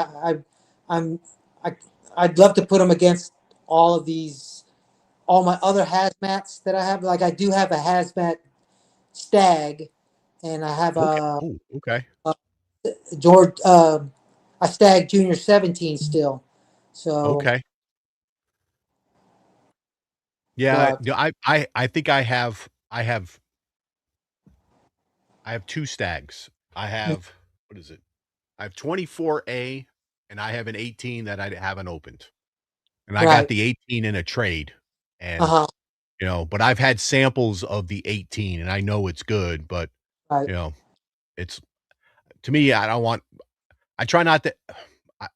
I'm, I, I'd love to put them against all of these, all my other hazmats that I have. Like I do have a hazmat Stag, and I have okay. Oh, okay, a George, a Stag Junior 17 still. So, okay. Yeah, but I think I have two stags. I have, what is it? I have 24A, and I have an 18 that I haven't opened. And I got right, the 18 in a trade. uh And huh, but I've had samples of the 18, and I know it's good, but right, you know, it's, to me, I don't want, I try not to,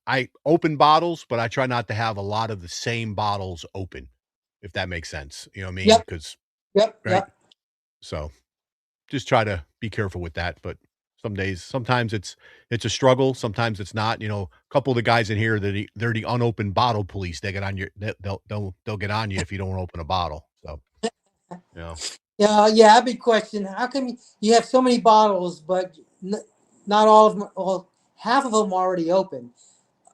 I open bottles, but I try not to have a lot of the same bottles open, if that makes sense. You know what I mean? yep, Because, yep, right. yep, So just try to be careful with that. But sometimes it's a struggle. Sometimes it's not. A couple of the guys in here, they're the unopened bottle police. They get on your, they'll get on you if you don't open a bottle. So, you know, yeah, yeah. Big question: how come you have so many bottles, but not all of them? Well, half of them are already open.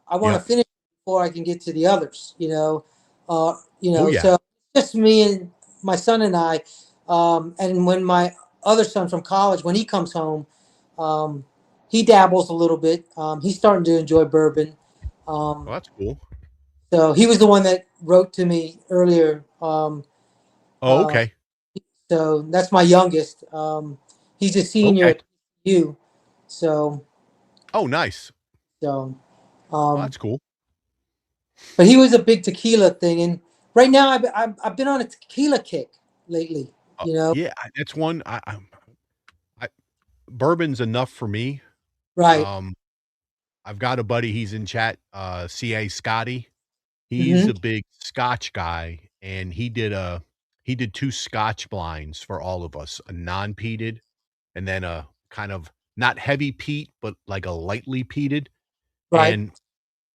I want to yep. finish before I can get to the others. Oh yeah. So just me and my son and I. And when my other son from college, when he comes home, um, he dabbles a little bit. He's starting to enjoy bourbon. Um, Well, that's cool. so he was the one that wrote to me earlier. Oh, Uh, okay. so that's my youngest. He's a senior Okay. at U. So Oh, nice. so. Well, Um, that's cool. But he was a big tequila thing, and right now I've been on a tequila kick lately. You know, Yeah, that's one. I bourbon's enough for me. right? Um, I've got a buddy. He's in chat. CA Scotty. He's Mm-hmm. a big Scotch guy, and he did two Scotch blinds for all of us, a non-peated, and then a kind of not heavy peat, but like a lightly peated. Right, And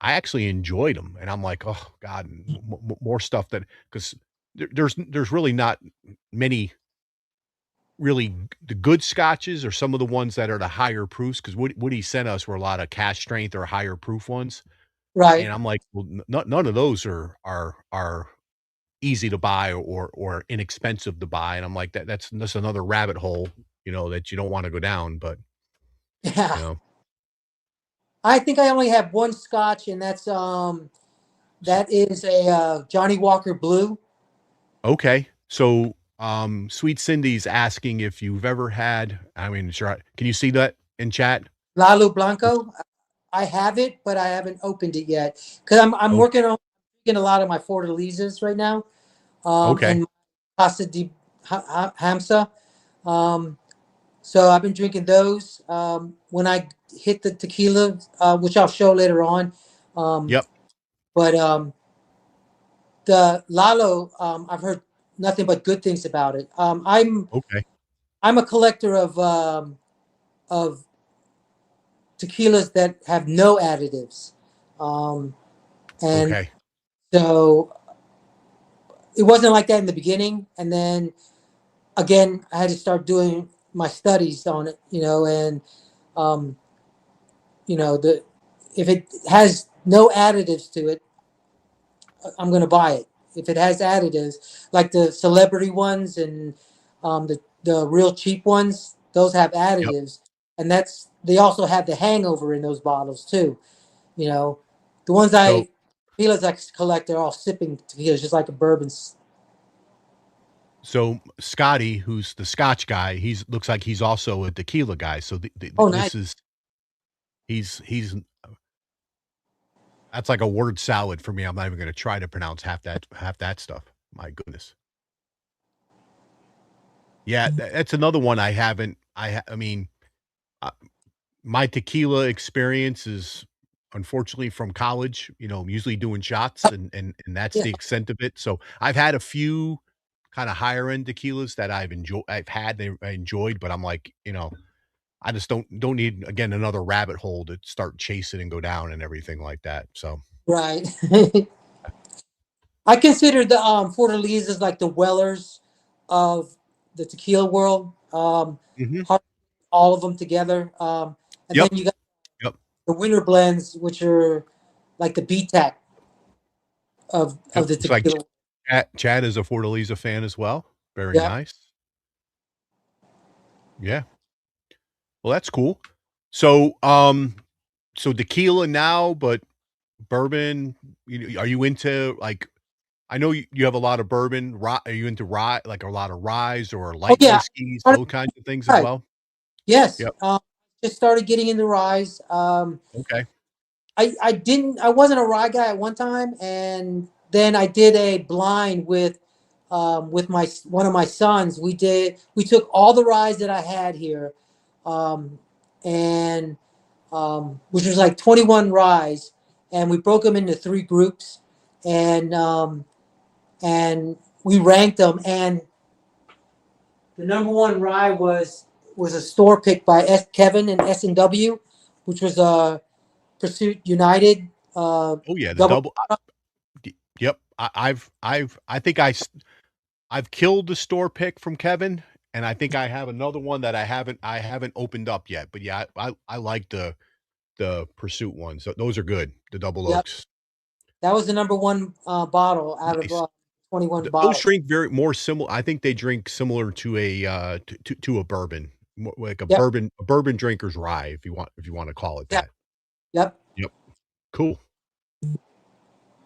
I actually enjoyed them, and I'm like, oh God, more stuff, that because there's really not many really the good scotches, or some of the ones that are the higher proofs, because what he sent us were a lot of cash strength or higher proof ones, right, and I'm like, well, none of those are easy to buy or inexpensive to buy. And I'm like, that's another rabbit hole, that you don't want to go down. But Yeah. you know, I think I only have one Scotch, and that is a Johnny Walker Blue. okay. So Sweet Cindy's asking if you've ever had. I mean, sure. Can you see that in chat? Lalo Blanco. I have it, but I haven't opened it yet because I'm Oh, working on getting a lot of my Fortalezas right now, okay. and Casa di Hamsa. So I've been drinking those. When I hit the tequila, which I'll show later on. Yep. But the Lalo, I've heard nothing but good things about it. Okay. I'm a collector of tequilas that have no additives, and Okay. so it wasn't like that in the beginning. And then again, I had to start doing my studies on it, and um, if it has no additives to it, I'm going to buy it. If it has additives, like the celebrity ones and the real cheap ones, those have Yep. additives, and they also have the hangover in those bottles too. The ones So tequilas I collect are all sipping tequilas, just like a bourbon. So Scotty, who's the Scotch guy, looks like he's also a tequila guy. So Oh, nice. this is he's that's like a word salad for me. I'm not even going to try to pronounce half that stuff. My goodness. Yeah, that's another one I haven't. I mean, uh, my tequila experience is unfortunately from college. I'm usually doing shots, and that's Yeah, the extent of it. So I've had a few kind of higher end tequilas that I enjoyed, but I'm like, I just don't need again another rabbit hole to start chasing and go down and everything like that. So right. I consider the Fortalezas like the Wellers of the tequila world. mhm. All of them together. And then Yep, you got yep, the winter blends, which are like the BTAC yep. of the Looks like tequila. Chad is a Fortaleza fan as well. Very Yeah. nice. Yeah. Well, that's cool. So, so tequila now, but bourbon. Are you into like? I know you have a lot of bourbon. Are you into rye, like a lot of ryes or Oh light yeah. whiskeys, those kinds of things as Right. well? Yes. Yep. Just started getting into ryes. Okay. I wasn't a rye guy at one time, and then I did a blind with my one of my sons. We took all the ryes that I had here, um, and which was like 21 ryes, and we broke them into 3 groups, and and we ranked them, and the number one rye was a store pick by Kevin and S&W, which was a Pursuit United Oh yeah, the double. double. Yep. I think I've killed the store pick from Kevin, and I think I have another one that I haven't opened up yet. But yeah, I like the Pursuit ones. Those are good. The double Yep, oaks. that was the number one bottle out of Nice. 21 Those bottles. drink very more similar. I think they drink similar to a to a bourbon, like a Yep, bourbon drinker's rye, if you want to call it yep, that. yep. Yep. Cool.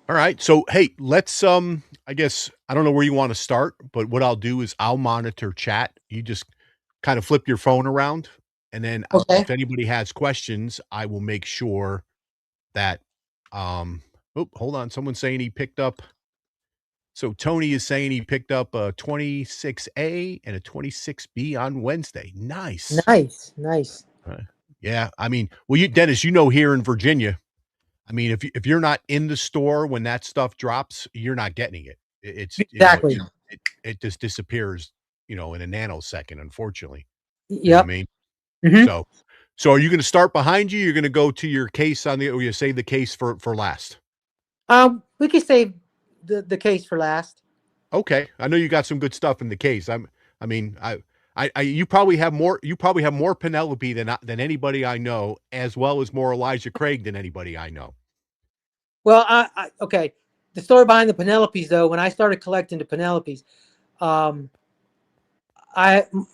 All right. So hey, let's I guess I don't know where you want to start, but what I'll do is I'll monitor chat. You just kind of flip your phone around, and then Okay. if anybody has questions, I will make sure that oh, hold on. Someone's saying he picked up. So Tony is saying he picked up a 26A and a 26B on Wednesday. Nice. Nice, nice. Uh, yeah, I mean, well, Dennis, here in Virginia, I mean, if you're not in the store when that stuff drops, you're not getting it. It's Exactly. it just disappears, in a nanosecond. Unfortunately, you know what I Yep. mean. Hmm. So are you going to start behind you? You're going to go to your case or you save the case for last. We could save the case for last. Okay, I know you got some good stuff in the case. I mean, you probably have more. You probably have more Penelope than anybody I know, as well as more Elijah Craig than anybody I know. Well, okay. the story behind the Penelopes, though, when I started collecting the Penelopes,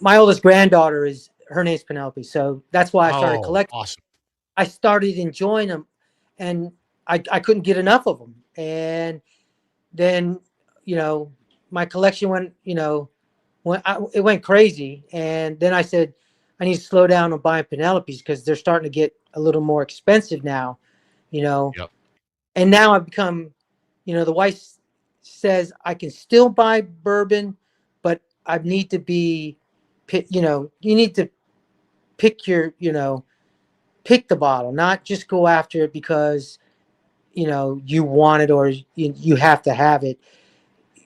my oldest granddaughter her name's Penelope, so that's why I started Oh, collecting. awesome. I started enjoying them, and I couldn't get enough of them. And then, my collection went, it went crazy. And then I said, I need to slow down on buying Penelopes because they're starting to get a little more expensive now, Yep. And now I've become, the wife says I can still buy bourbon, but I need to be, you need to pick pick the bottle, not just go after it because, you want it or you have to have it.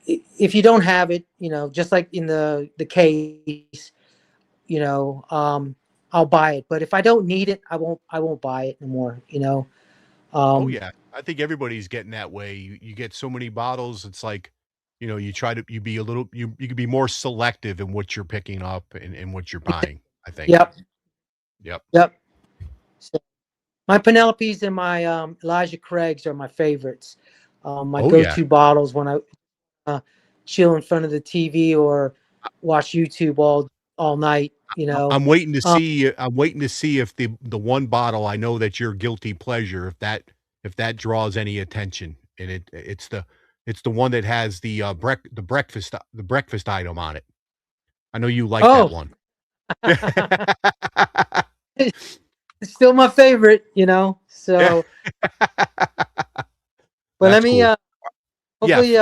If you don't have it, just like in the case, I'll buy it. But if I don't need it, I won't buy it anymore, Oh Um, yeah, I think everybody's getting that way. You get so many bottles. It's like, you be a little, you can be more selective in what you're picking up and what you're buying. I think. yep, Yep. yep. So my Penelopes and my Elijah Craig's are my favorites. My Oh yeah. go-to bottles when I chill in front of the TV or watch YouTube all night. I'm waiting to Um, see. I'm waiting to see if the one bottle I know that's your guilty pleasure, if that draws any attention, and it's the one that has the breakfast item on it. I know you like that oh, one. it's still my favorite. Yeah, So, but let that's me cool. Yeah, hopefully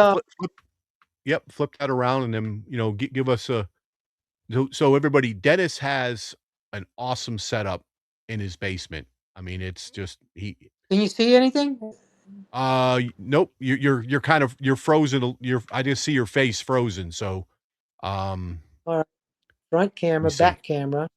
flip that around and then give us a so everybody. Dennis has an awesome setup in his basement. I mean, it's just can you see anything? Nope. You're kind of you're frozen. I just see your face frozen. So, um, All right, front let me camera, see. back camera.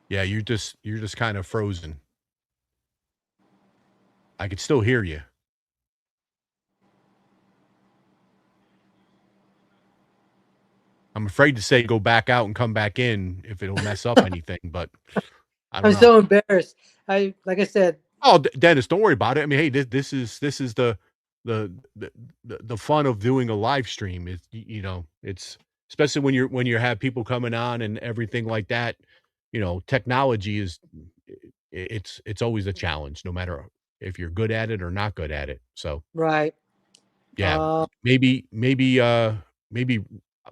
Yeah, you're just kind of frozen. I could still hear you. I'm afraid to say go back out and come back in if it'll mess up anything, but I don't I'm know. so embarrassed. Like I said, Oh, Dennis, don't worry about it. I mean, hey, this is the the fun of doing a live stream. It's it's especially when you have people coming on and everything like that. Technology is it's always a challenge, no matter if you're good at it or not good at it. So right. yeah, Uh, maybe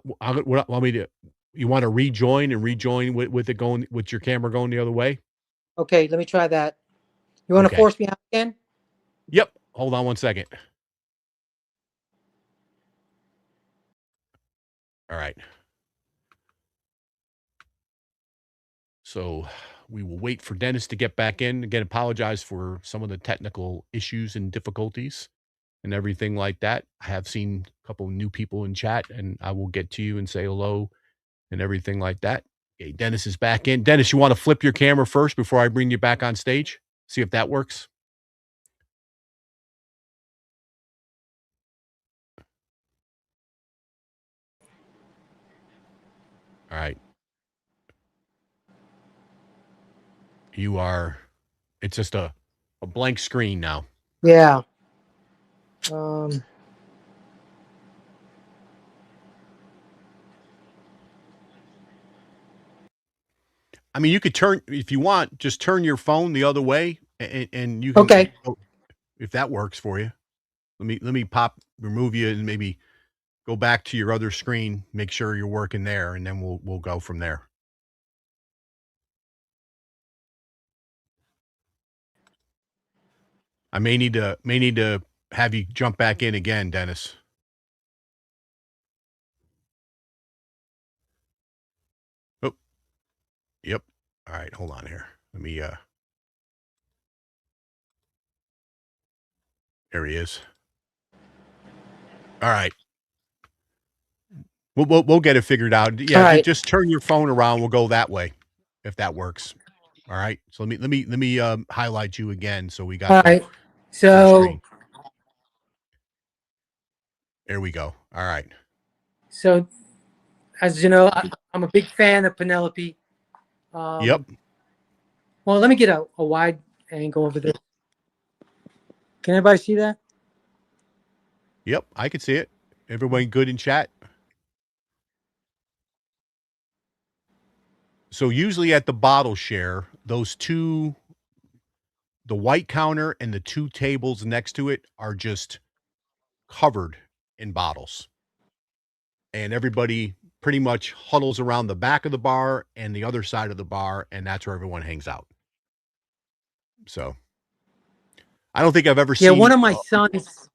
what want me to you want to rejoin with it going with your camera going the other way? okay, let me try that. You want to Okay. force me out again? Yep. Hold on one second. All right. So we will wait for Dennis to get back in. Again, apologize for some of the technical issues and difficulties and everything like that. I have seen a couple of new people in chat, and I will get to you and say hello and everything like that. Okay, Dennis is back in. Dennis, you want to flip your camera first before I bring you back on stage? See if that works. All right. It's just a blank screen now. Yeah. Um, I mean, you could if you want, just turn your phone the other way and you can, okay. if that works for you. Let me remove you and maybe go back to your other screen, make sure you're working there, and then we'll go from there. I may need to have you jump back in again, Dennis. Oh, yep. All right, hold on here. Let me there he is. All right. We'll get it figured out. All Yeah, right. just turn your phone around. We'll go that way, if that works. All right. So let me highlight you again. So we got All the right. full So, screen. There we go. All right. so as you know, I'm a big fan of Penelope. Yep. Well, let me get a wide angle over there. Can everybody see that? Yep. I can see it. Everyone good in chat? So usually at the bottle share, those two, the white counter and the two tables next to it are just covered in bottles. And everybody pretty much huddles around the back of the bar and the other side of the bar, and that's where everyone hangs out. So I don't think I've ever Yeah, seen one of my sons.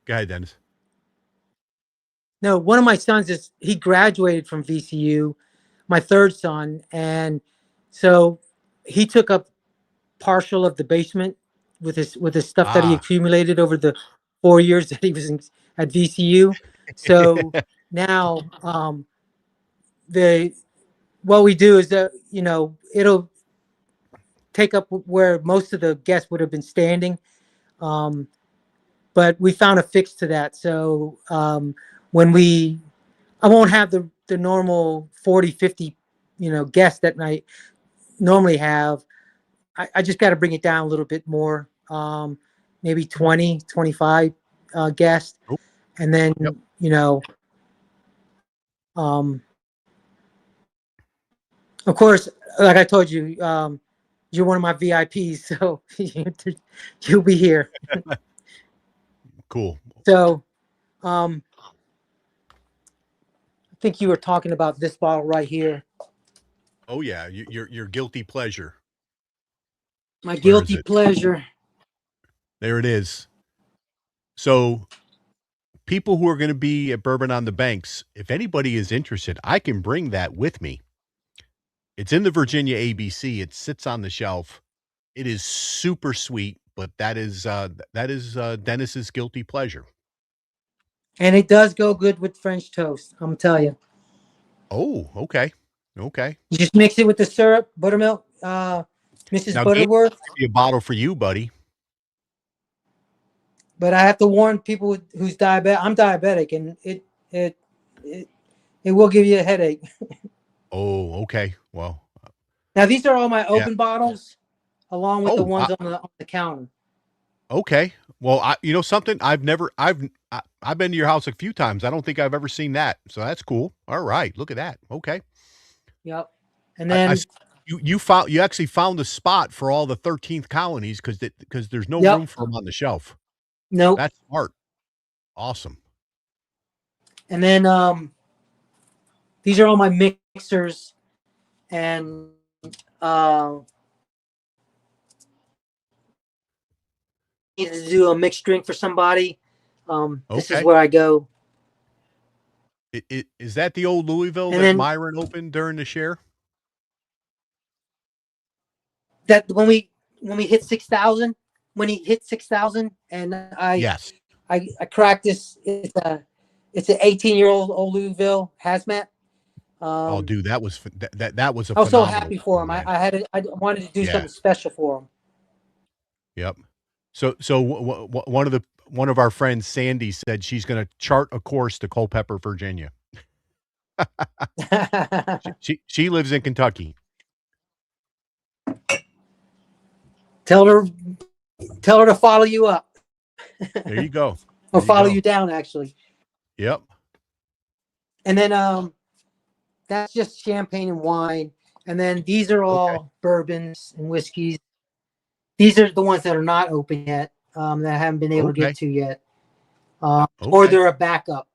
Go ahead, Dennis. No, one of my sons he graduated from VCU, my third son, and so he took up partial of the basement with his stuff that he accumulated over the 4 years that he was at VCU. So now what we do is that it'll take up where most of the guests would have been standing, but we found a fix to that. So when I won't have the normal 40, 50, guests that I normally have. I just got to bring it down a little bit more, maybe 20, 25 guests. Oh. And then, Yep. Of course, like I told you, you're one of my VIPs, so you'll be here. Cool. So, I think you were talking about this bottle right here. Oh yeah, your guilty pleasure. My guilty pleasure. There it is. So people who are going to be at Bourbon on the Banks, if anybody is interested, I can bring that with me. It's in the Virginia ABC. It sits on the shelf. It is super sweet, but that is Dennis's guilty pleasure. And it does go good with French toast, I'm telling you. Oh, okay. Okay. You just mix it with the syrup, buttermilk, Mrs. Now, Butterworth. be a bottle for you, buddy. But I have to warn people who's diabetic. I'm diabetic, and it will give you a headache. Oh, okay. Well, now these are all my open bottles, along with the ones on the counter. Okay. Well, you know something? I've been to your house a few times. I don't think I've ever seen that. So that's cool. All right. Look at that. Okay. Yep. And then you actually found the spot for all the 13th colonies because there's no room for them on the shelf. Nope. That's smart. Awesome. And then these are all my mixers, and need to do a mixed drink for somebody. This is where I go. Is that the old Louisville that Myron opened during the share? That when we hit 6,000, when he hit 6,000, and I cracked this. It's an 18-year-old old Louisville hazmat. Dude, that was that was a. I was so happy for him. I wanted to do something special for him. Yep. So one of our friends, Sandy, said she's going to chart a course to Culpeper, Virginia. she lives in Kentucky. Tell her to follow you up. There you go. Or follow you down, actually. Yep. And then that's just champagne and wine. And then these are all bourbons and whiskeys. These are the ones that are not open yet, that I haven't been able to get to yet. Or they're a backup.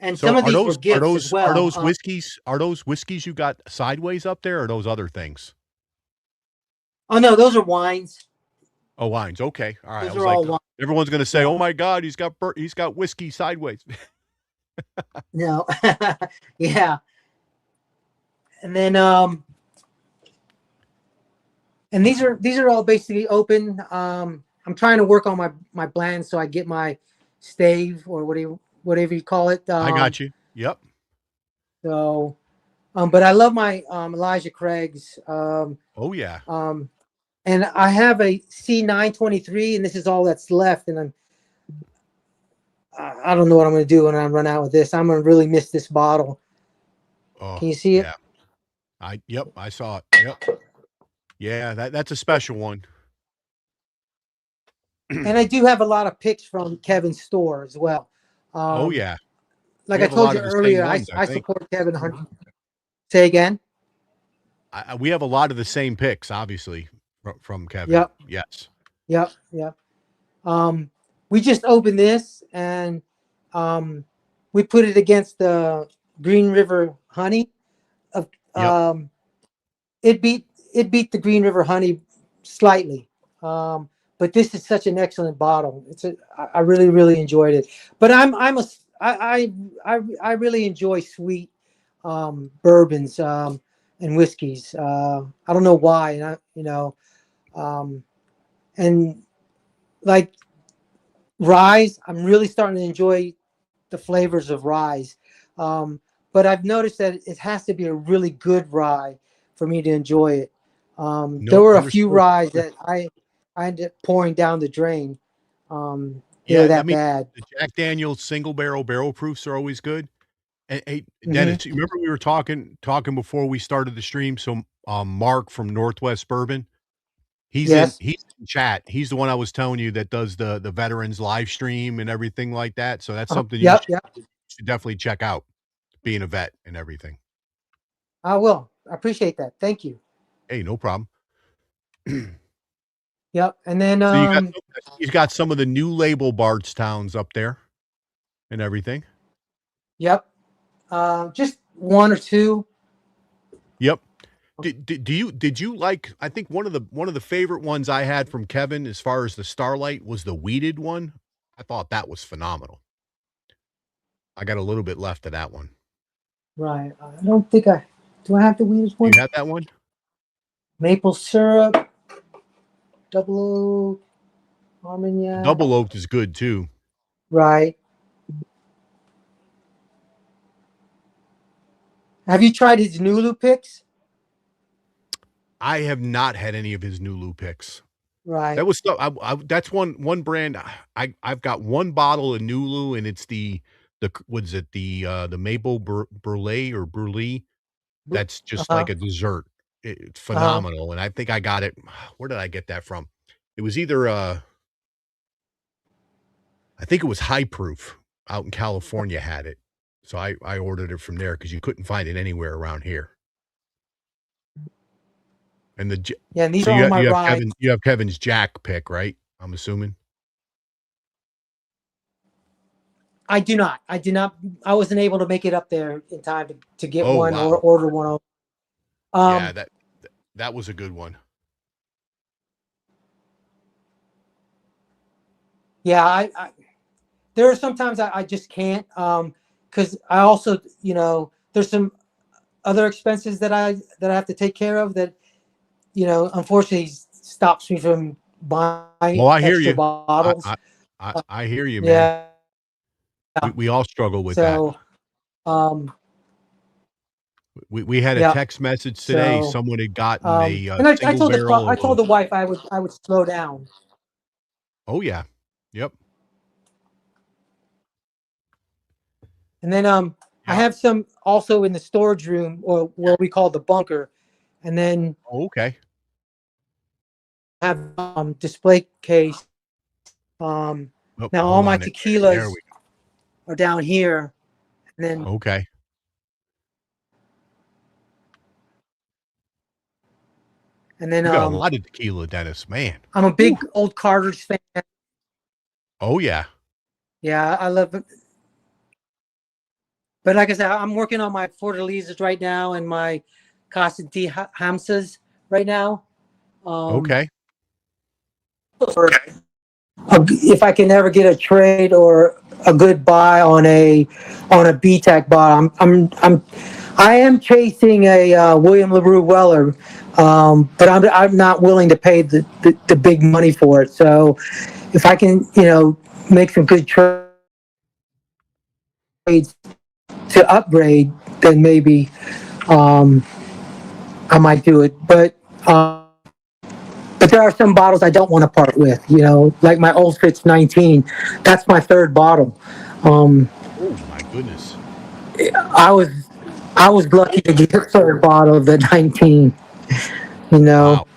And So some of these were gifts as well. Are those whiskeys? Are those whiskeys you got sideways up there, or are those other things? Oh no, those are wines. Oh, wines. Okay, all right. Those are all wines. Everyone's going to say, "Oh my God, he's got whiskey sideways." No, yeah. And then and these are all basically open. I'm trying to work on my blend so I get my stave or whatever you call it. I got you. Yep. So, but I love my Elijah Craig's. Oh yeah. And I have a C923, and this is all that's left. And I don't know what I'm going to do when I run out with this. I'm going to really miss this bottle. Oh, Can you see it? yeah. Yep, I saw it. Yep. Yeah, that's a special one. And I do have a lot of picks from Kevin's store as well. Oh yeah. Like We I have a told lot you of the same earlier, ones, I I think. support Kevin 100. Say again. We have a lot of the same picks, obviously, from Kevin. Yep. Yes. Yep. We just opened this and we put it against the Green River Honey. Yep. It beat the Green River Honey slightly. But this is such an excellent bottle. I really enjoyed it. But I really enjoy sweet bourbons and whiskeys. I don't know why, and like ryes, I'm really starting to enjoy the flavors of ryes. But I've noticed that it has to be a really good rye for me to enjoy it. There were a few Understood. ryes that I ended up pouring down the drain. They Yeah, were I that mean, bad. the Jack Daniel's single barrel proofs are always good. And hey, Hmm. Dennis, you remember we were talking before we started the stream? So Mark from Northwest Bourbon, Yes. he's in chat. He's the one I was telling you that does the veterans live stream and everything like that. So that's something you Yep. should definitely check out, being a vet and everything. I will. I appreciate that. Thank you. Hey, no problem. Yep. And then So you got some of the new label Bardstowns up there and everything. yep. Just one or two. Yep. Did you like, I think one of the favorite ones I had from Kevin as far as the Starlight was the weeded one. I thought that was phenomenal. I got a little bit left of that one. Right. I don't think do I have the weirdest Do one? you have that one? Maple syrup, double oak, Armagnac. Double oaked is good too. Right. Have you tried his Nulu picks? I have not had any of his Nulu picks. Right. That was stuff. That's one brand. I've got one bottle of Nulu, and it's the what is it, the maple brulee or brulee. That's just like a dessert. It's phenomenal, and I think I got it. Where did I get that from? It was either I think it was High Proof out in California had it, so I ordered it from there because you couldn't find it anywhere around here. And and these so are all my rides. you have Kevin's Jack pick, right? I'm assuming. I do not. I wasn't able to make it up there in time to get Oh, one wow. or order one. Yeah, that was a good one. Yeah, I there are sometimes I just can't because I also there's some other expenses that I have to take care of that unfortunately stops me from buying Well, I hear extra you. bottles. I hear you, man. Yeah. We all struggle with that. We had a Yeah. text message today. So, Someone had gotten a and I single told barrel. I told the wife I would slow down. Oh yeah, yep. And then I have some also in the storage room or what we call the bunker, and then Oh, okay. have display case. Oh, Now all hold my on. There tequilas we are down here, and then go. Okay. and then You got a lot of tequila, Dennis. Man. I'm a big Old Carter's fan. Oh yeah. Yeah, I love it. But like I said, I'm working on my Fortalezas right now and my Costinti Hamsas right now. Okay. If I can ever get a trade or a good buy on a BTAC bot, I am chasing a William LaRue Weller, but I'm not willing to pay the big money for it. So if I can make some good trades to upgrade, then maybe I might do it. But there are some bottles I don't want to part with. Like my Old Fitz 19. That's my third bottle. Um, Oh my goodness. I was lucky to get a third bottle of the 19. You know. Wow.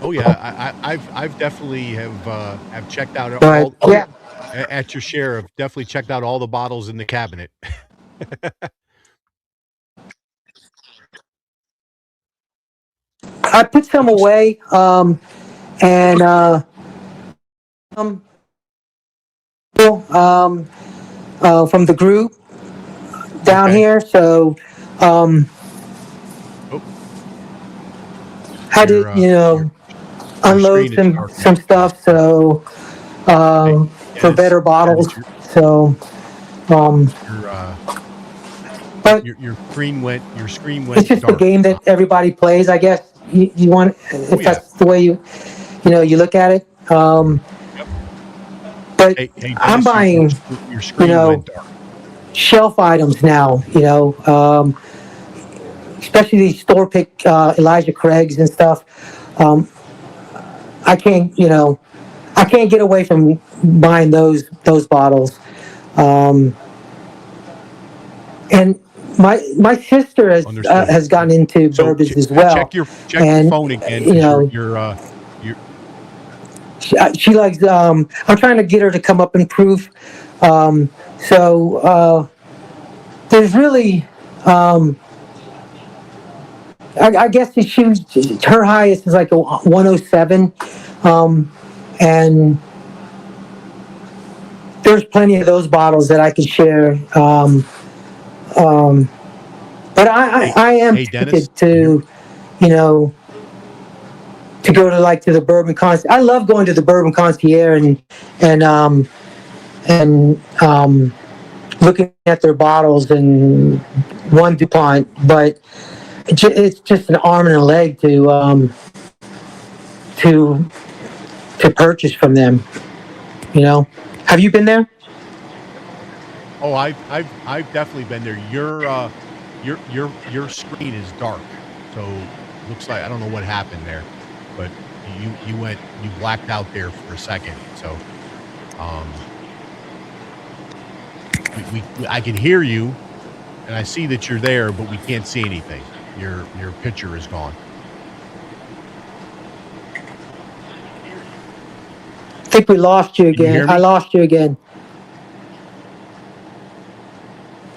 Oh yeah, I've definitely have checked out But all yeah, at your share of definitely checked out all the bottles in the cabinet. I put some away. And um, from the group down Okay. here, so Oh, had to your unload screen is some darkening. stuff. So Hey, for Dennis, better bottles. Dennis, So your but your screen went it's just the dark. game that everybody plays. I guess you want Oh if yeah. that's the way you look at it. Yep. But Hey I'm Dennis, buying your screen went dark. shelf items now. Especially these store pick Elijah Craig's and stuff. I can't I can't get away from buying those bottles. Um, and my sister Understood. has gotten into So bourbons as well, check your and phone again you because know you're she likes. I'm trying to get her to come up and prove. So there's really. I guess her highest is like a 107, and there's plenty of those bottles that I could share. But I am hey Dennis, tempted to, to go to the bourbon concierge. I love going to the bourbon concierge and looking at their bottles and one DuPont, but it's just an arm and a leg to purchase from them. Have you been there? Oh, I've definitely been there. Your screen is dark, so looks like I don't know what happened there, but you blacked out there for a second. So, I can hear you, and I see that you're there, but we can't see anything. Your picture is gone. I think we lost you Can you hear again. me? I lost you again.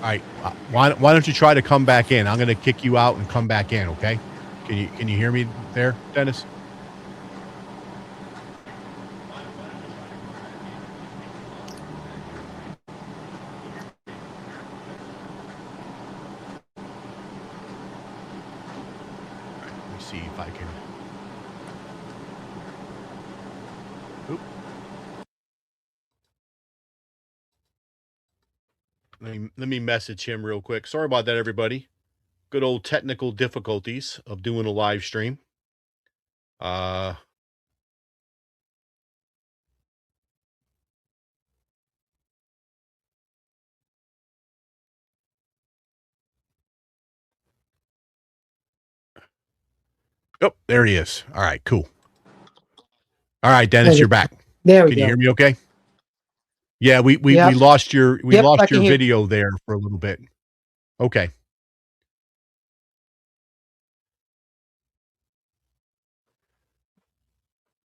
All right. Why don't you try to come back in? I'm going to kick you out and come back in. Okay. Can you hear me there, Dennis? All right, let me see if I can. Oop. Let me message him real quick. Sorry about that, everybody. Good old technical difficulties of doing a live stream. Oh, there he is. All right, cool. All right, Dennis, you're back. There we Can go. you hear me okay? Yeah, we Yep. lost your I can hear. video there for a little bit. Okay.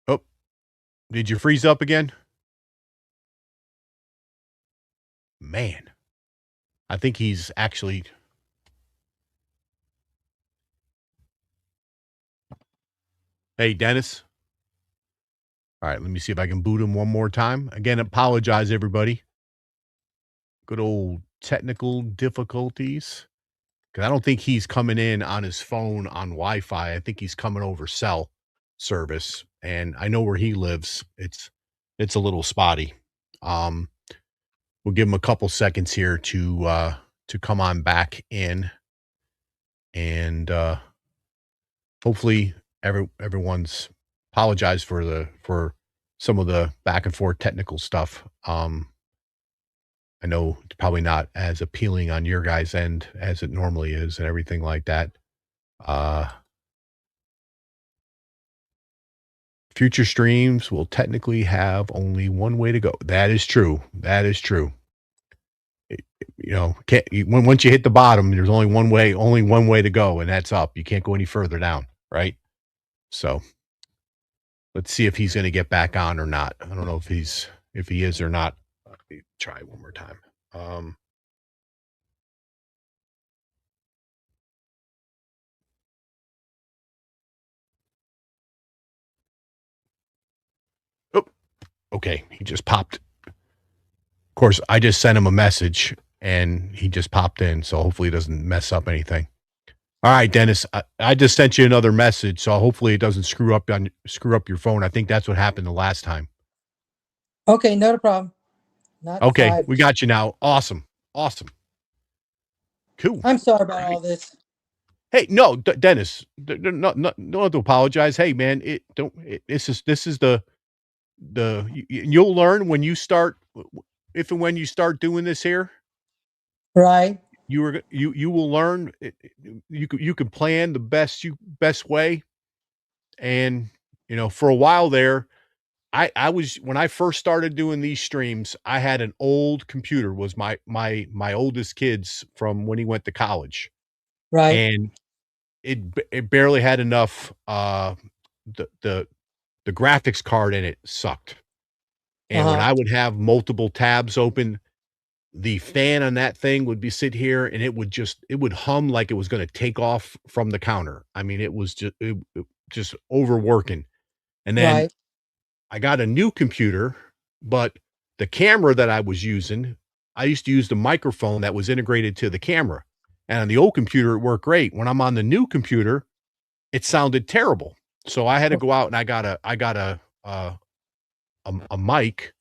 Oh, did you freeze up again? Man, I think he's actually. Hey, Dennis. All right, let me see if I can boot him one more time. Again, apologize, everybody. Good old technical difficulties. Because I don't think he's coming in on his phone on Wi-Fi. I think he's coming over cell service. And I know where he lives. It's a little spotty. We'll give him a couple seconds here to come on back in. And hopefully everyone's apologized for some of the back and forth technical stuff. I know it's probably not as appealing on your guys' end as it normally is and everything like that. future streams will technically have only one way to go. That is true. That is true. Once you hit the bottom, there's only one way to go, and that's up. You can't go any further down, right? So let's see if he's going to get back on or not. I don't know if he is or not. Let me try one more time. Okay, he just popped. Of course, I just sent him a message, and he just popped in, so hopefully he doesn't mess up anything. All right, Dennis, I just sent you another message, so hopefully it doesn't screw up your phone. I think that's what happened the last time. Okay, not a problem. Okay, five. we got you now. Awesome. Cool. I'm sorry about all this. Hey, no, Dennis, don't have to apologize. Hey, man, this is you'll learn when you start, if and when you start doing this here. Right. You will learn. You can plan the best way, and for a while there, I was, when I first started doing these streams, I had an old computer. Was my oldest kid's from when he went to college, Right. and it barely had enough. The graphics card in it sucked, and when I would have multiple tabs open, the fan on that thing would sit here, and it would hum like it was going to take off from the counter. I mean, it was just overworking. And then Right. I got a new computer, but the camera that I was using, I used to use the microphone that was integrated to the camera. And on the old computer, it worked great. When I'm on the new computer, it sounded terrible. So I had to go out and I got a mic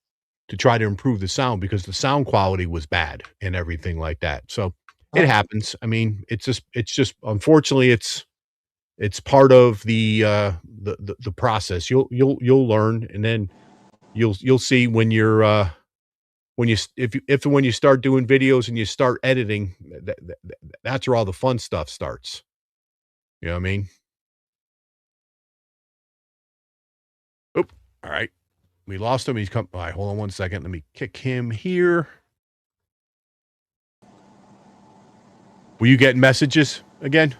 to try to improve the sound, because the sound quality was bad and everything like that. So it happens. I mean, it's just unfortunately it's part of the process. You'll learn, and then you'll see when you're when you start doing videos and you start editing, that's where all the fun stuff starts. You know what I mean? Oh, all right. We lost him. He's come. All right, hold on one second. Let me kick him here. Were you getting messages again?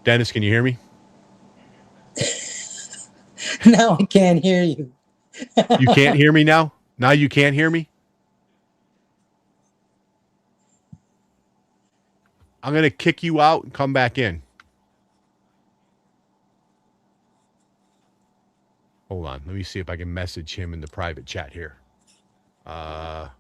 Dennis, can you hear me? Now I can't hear you. You can't hear me now? Now you can't hear me? I'm going to kick you out and come back in. Hold on. Let me see if I can message him in the private chat here. Oh,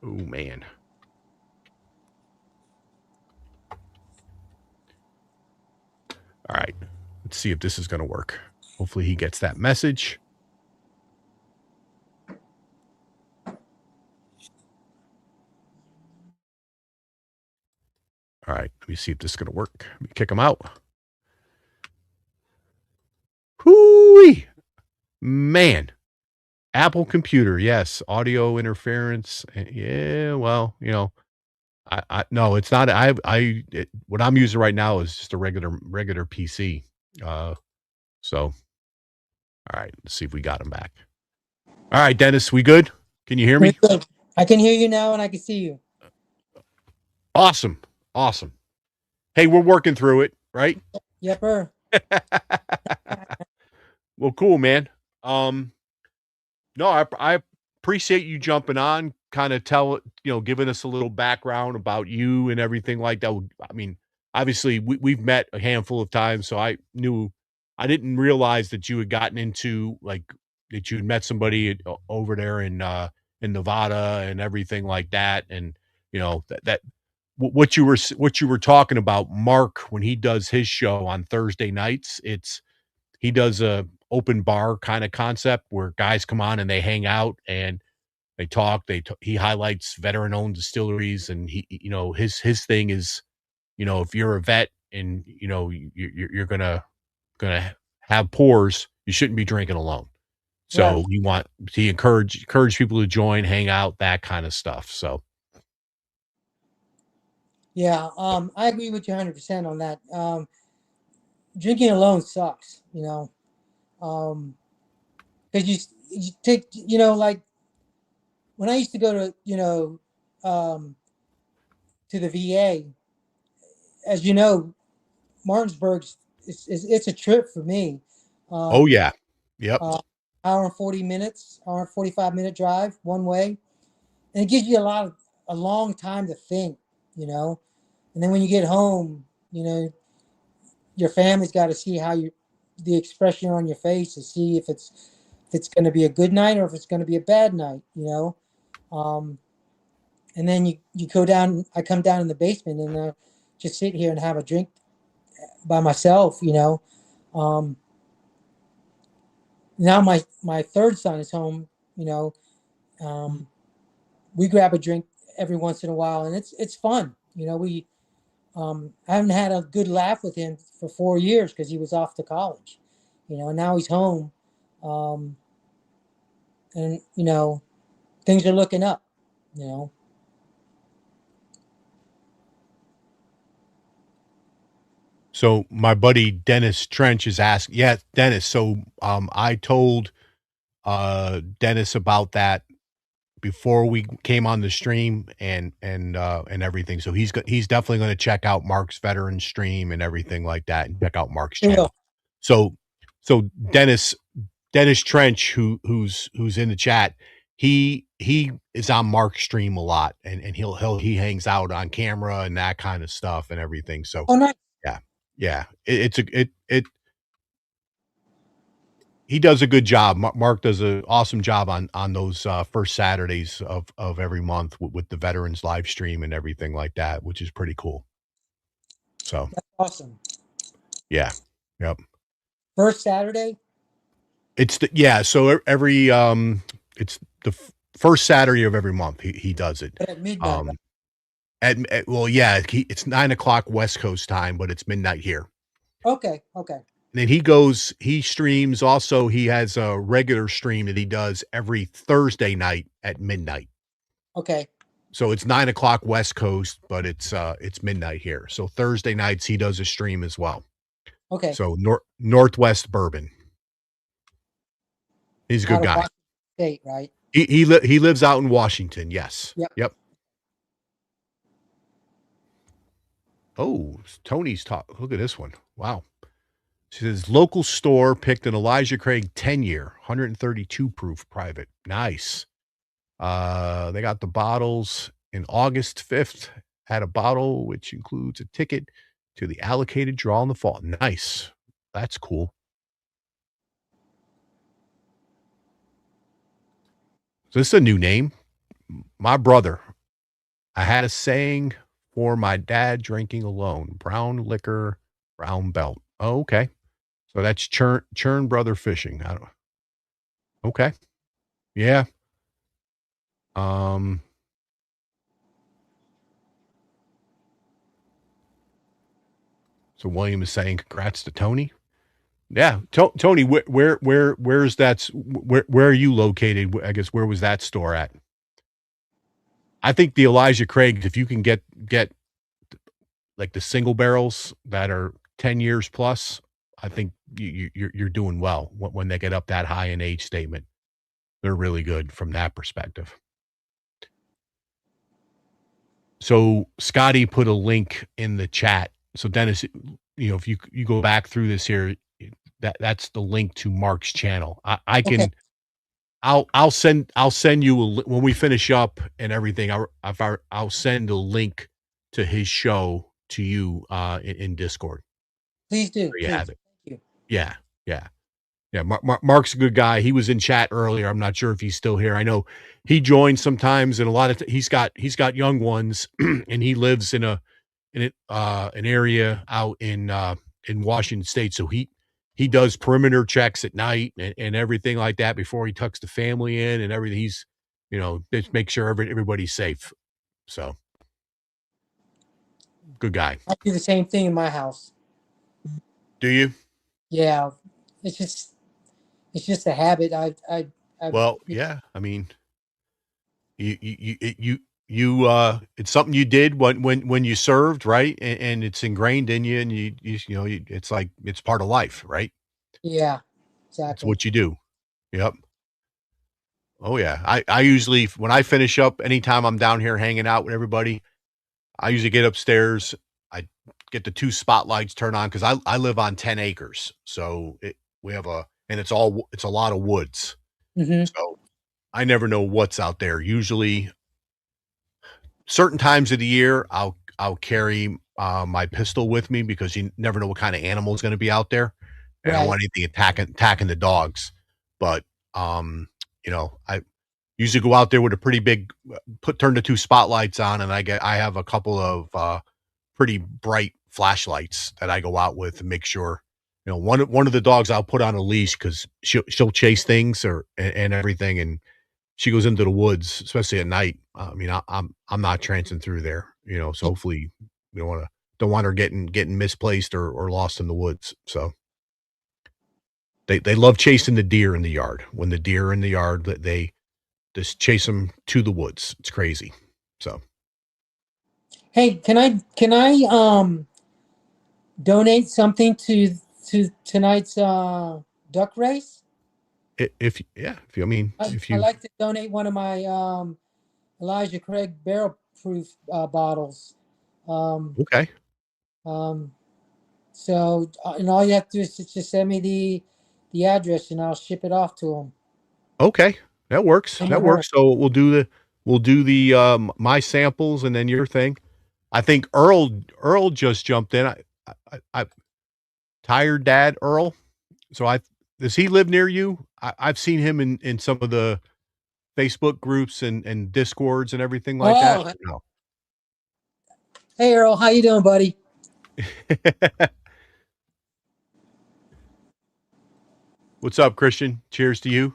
man. All right. Let's see if this is going to work. Hopefully he gets that message. All right. Let me see if this is going to work. Let me kick him out. Hoo-wee! Man. Apple computer. Yes. Audio interference. Yeah. Well, I no, it's not. What I'm using right now is just a regular PC. So, all right, let's see if we got him back. All right, Dennis, we good? Can you hear me? I can hear you now, and I can see you. Awesome. Hey, we're working through it, right? Yepper. Well, cool, man. No, I appreciate you jumping on, kind of giving us a little background about you and everything like that. I mean, obviously we've met a handful of times, so I didn't realize that you had gotten into, like, that you had met somebody over there in Nevada and everything like that. And, that what you were talking about, Mark, when he does his show on Thursday nights, he does a open bar kind of concept where guys come on and they hang out and they talk. He highlights veteran-owned distilleries, and his thing is, if you're a vet and you're gonna have pours, you shouldn't be drinking alone. So Right. you want to encourage people to join, hang out, that kind of stuff. So Yeah, I agree with you 100% on that. Drinking alone sucks, because you take, like when I used to go to, to the VA, as you know, Martinsburg's it's a trip for me. oh Um, yeah. Yep. uh, hour and 40 minutes, hour and 45-minute drive one way, and it gives you a long time to think, and then when you get home, your family's got to see the expression on your face to see if it's going to be a good night or if it's going to be a bad night, um, and then you go down. I come down in the basement and just sit here and have a drink by myself, um, now my third son is home, um, we grab a drink every once in a while, and it's fun, we I haven't had a good laugh with him for 4 years because he was off to college, and now he's home, um, and things are looking up, you know. So my buddy Dennis Trench is asking, yeah, Dennis. So I told Dennis about that before we came on the stream and everything. So he's definitely going to check out Mark's veteran stream and everything like that, and check out Mark's He will. channel. So Dennis Trench, who's in the chat, he is on Mark's stream a lot, and he hangs out on camera and that kind of stuff and everything. So Oh, nice. yeah, he does a good job. Mark does an awesome job on those first Saturdays of every month with the veterans live stream and everything like that, which is pretty cool. So That's awesome. yeah, yep. First Saturday. So every it's the first Saturday of every month he does it. At midnight. Right? It's 9:00 West Coast time, but it's midnight here. Okay. And then he streams also. He has a regular stream that he does every Thursday night at midnight. Okay. So it's 9:00 West Coast, but it's midnight here. So Thursday nights he does a stream as well. Okay. So Northwest Bourbon. He's a good Out of guy. Washington State, right? He lives out in Washington. Yes. Yep. Oh, Tony's talk. Look at this one. Wow. She says local store picked an Elijah Craig 10-year, 132 proof private. Nice. They got the bottles in August 5th. Had a bottle which includes a ticket to the allocated draw in the fall. Nice. That's cool. So this is a new name. My brother. I had a saying for my dad drinking alone. Brown liquor, brown belt. Oh, okay. So that's Churn Brother Fishing. Okay. Yeah. So William is saying congrats to Tony. Yeah, Tony, where's that? Where are you located? I guess where was that store at? I think the Elijah Craig, if you can get like the single barrels that are 10 years plus, I think you're doing well when they get up that high in age statement. They're really good from that perspective. So Scotty put a link in the chat. So Dennis, if you go back through this here, that's the link to Mark's channel. I can, okay. I'll send you when we finish up and everything. I'll send a link to his show to you in Discord. Please do. You have it. Thank you. Yeah. Mark's a good guy. He was in chat earlier. I'm not sure if he's still here. I know he joins sometimes, and a lot of he's got young ones, and he lives in an area out in Washington State. So he does perimeter checks at night and everything like that before he tucks the family in and everything. He's just make sure everybody's safe. So good guy. I do the same thing in my house. Do you? Yeah, it's just It's just a habit. Well, yeah. I mean, it's something you did when you served, right? And it's ingrained in you, and it's like it's part of life, right? Yeah, It's exactly. what you do. Yep. Oh yeah. I usually, when I finish up, anytime I'm down here hanging out with everybody, I usually get upstairs. I get the 2 spotlights turned on because I live on 10 acres, so and it's a lot of woods. Hmm. So I never know what's out there. Usually, certain times of the year, I'll carry my pistol with me because you never know what kind of animal is going to be out there, and I don't Right. want anything attacking the dogs. But I usually go out there with a pretty big turn the 2 spotlights on, and I have a couple of pretty bright flashlights that I go out with to make sure. One of the dogs I'll put on a leash because she'll chase things and everything, and she goes into the woods, especially at night. I mean, I'm not trancing through there, so hopefully we don't want her getting misplaced or lost in the woods. So they love chasing the deer in the yard. When the deer are in the yard, they just chase them to the woods. It's crazy. So Hey, can I donate something to tonight's duck race? if I mean, if I you like to donate one of my Elijah Craig barrel proof bottles. Um, okay, um, so and all you have to do is just send me the address and I'll ship it off to them. okay, that works. Him or That her. works. So we'll do the my samples and then your thing. I think Earl just jumped in. I tired dad Earl. So does he live near you? I've seen him in some of the Facebook groups and discords and everything like that. Oh, No. hey Earl, how you doing, buddy? What's up, Christian? Cheers to you.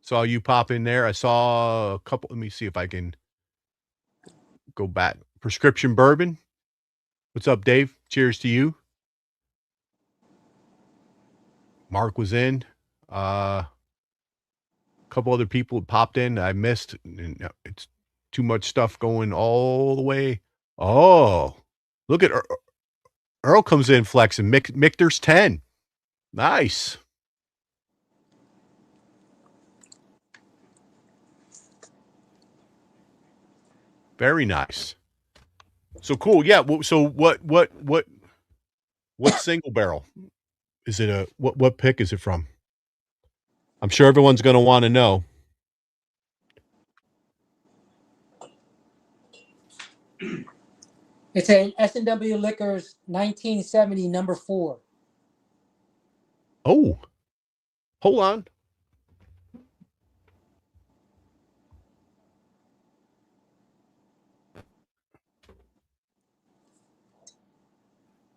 Saw you pop in there. I saw a couple. Let me see if I can go back. Prescription bourbon. What's up, Dave? Cheers to you. Mark was in. A couple other people had popped in. I missed. And it's too much stuff going all the way. Oh, look at Earl comes in flexing. Michter's 10. Nice. Very nice. So cool. Yeah. So what single barrel? Is it what pick is it from? I'm sure everyone's going to want to know. It's a S&W Liquors 1970 number 4. Oh, hold on.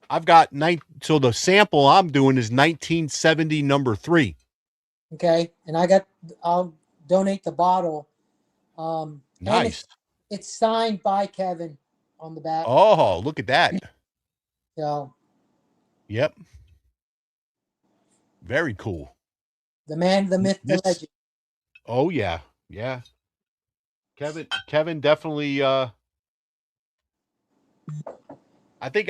I've got so the sample I'm doing is 1970 number 3. Okay, and I'll donate the bottle. And Nice. it's signed by Kevin on the back. Oh, look at that. So Yep. Very cool. the man, the myth, the legend. Oh yeah. Yeah. Kevin definitely I think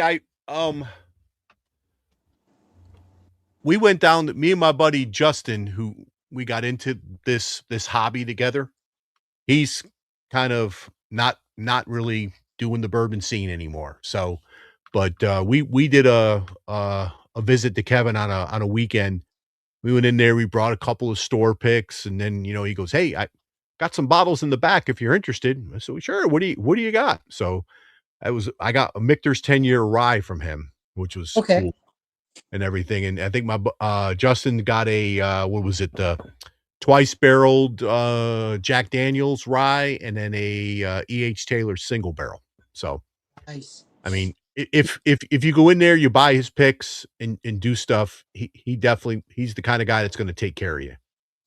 we went down, me and my buddy Justin, who we got into this hobby together. He's kind of not really doing the bourbon scene anymore. So, but we did a visit to Kevin on a weekend. We went in there, we brought a couple of store picks, and then he goes, "Hey, I got some bottles in the back if you're interested." I said, "Sure, what do you got?" So I got a Michter's 10-year rye from him, which was Okay. cool and everything. And I think my Justin got a what was it, twice barreled Jack Daniels rye, and then a E.H. Taylor single barrel. So Nice. I mean, if you go in there, you buy his picks and do stuff, he definitely, he's the kind of guy that's going to take care of you.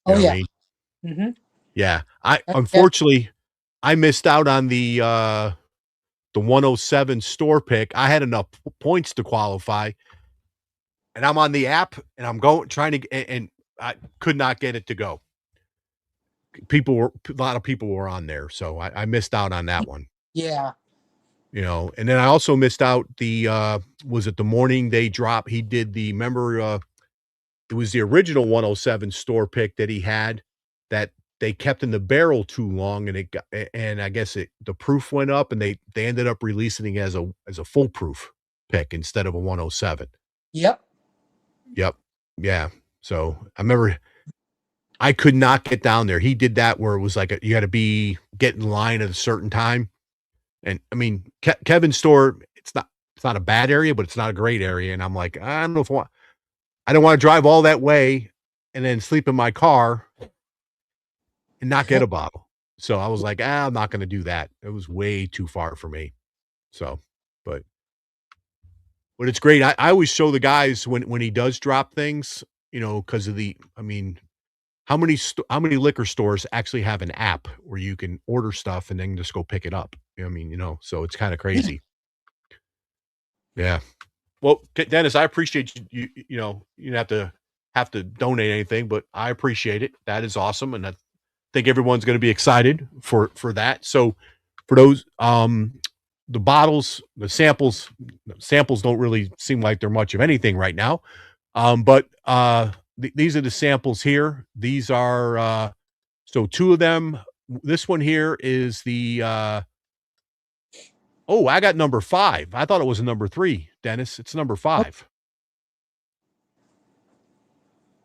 Oh know what yeah. I mean? Mm-hmm. Yeah. Unfortunately I missed out on the 107 store pick. I had enough points to qualify, and I'm on the app and I'm trying to, and I could not get it to go. A lot of people were on there, so I missed out on that one. Yeah. You know, and then I also missed out was it the morning they dropped? He did it was the original 107 store pick that he had that they kept in the barrel too long, and I guess the proof went up, and they ended up releasing it as a foolproof pick instead of a 107. Yep. Yep. Yeah. So I remember I could not get down there. He did that where it was like you had to get in line at a certain time. And I mean, Kevin's store, it's not a bad area, but it's not a great area. And I'm like, I don't know if I don't want to drive all that way and then sleep in my car and not get a bottle. So I was like, I'm not going to do that. It was way too far for me. So, but it's great. I always show the guys when he does drop things, you know, because of how many liquor stores actually have an app where you can order stuff and then just go pick it up? I mean, you know, so it's kind of crazy. Yeah. Well, Dennis, I appreciate you. You know, you don't have to donate anything, but I appreciate it. That is awesome, and I think everyone's going to be excited for that. So, for those the bottles, the samples don't really seem like they're much of anything right now, but these are the samples here. These are so two of them. This one here is the I got number 5. I thought it was a number 3, Dennis. It's number 5.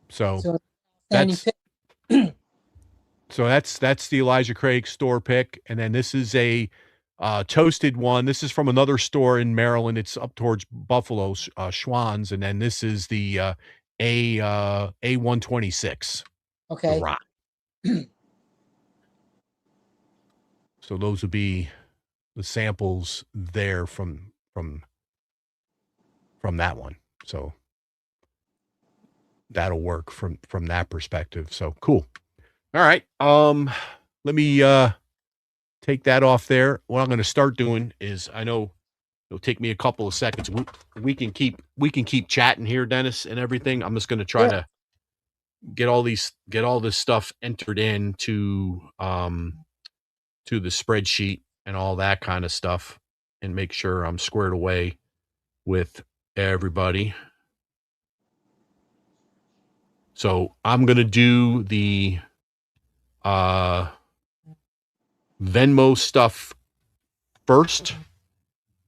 So that's that's the Elijah Craig store pick, and then this is a toasted one. This is from another store in Maryland. It's up towards Buffalo, Schwann's, and then this is the A126. Okay. The rock. So those would be the samples there from that one. So that'll work from that perspective. So cool. All right. Let me take that off there. What I'm going to start doing is, I know it'll take me a couple of seconds. We can keep chatting here, Dennis, and everything. I'm just going to try to get all this stuff entered into to the spreadsheet and all that kind of stuff, and make sure I'm squared away with everybody. So I'm going to do the Venmo stuff first,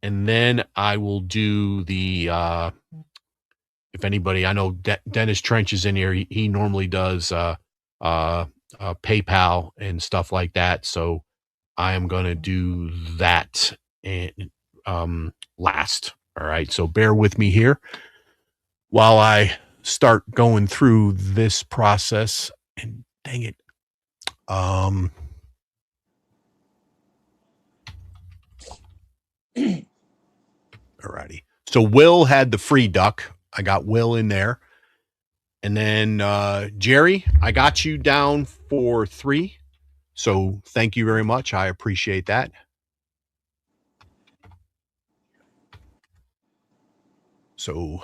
and then I will do the if anybody, I know Dennis Trench is in here. He normally does PayPal and stuff like that. So I am going to do that and last. All right. So bear with me here while I start going through this process. And dang it. Alrighty. So Will had the free duck. I got Will in there. And then Jerry, I got you down for 3. So thank you very much. I appreciate that. So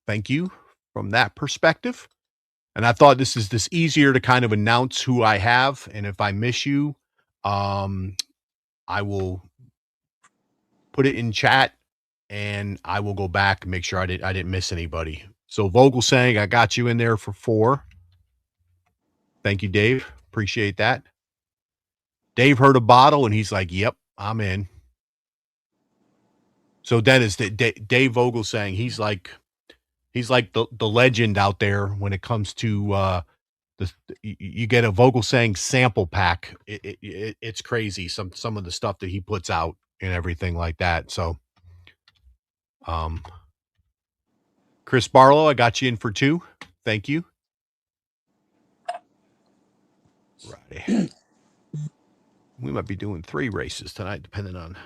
thank you from that perspective. And I thought this is easier to kind of announce who I have. And if I miss you, I will put it in chat, and I will go back and make sure I didn't miss anybody. So Vogel saying I got you in there for 4. Thank you, Dave. Appreciate that. Dave heard a bottle and he's like, "Yep, I'm in." So Dennis, Dave Vogel saying he's like the legend out there when it comes to you get a Vogel saying sample pack. It's crazy some of the stuff that he puts out and everything like that. So Chris Barlow, I got you in for 2. Thank you. Right. We might be doing 3 races tonight, depending on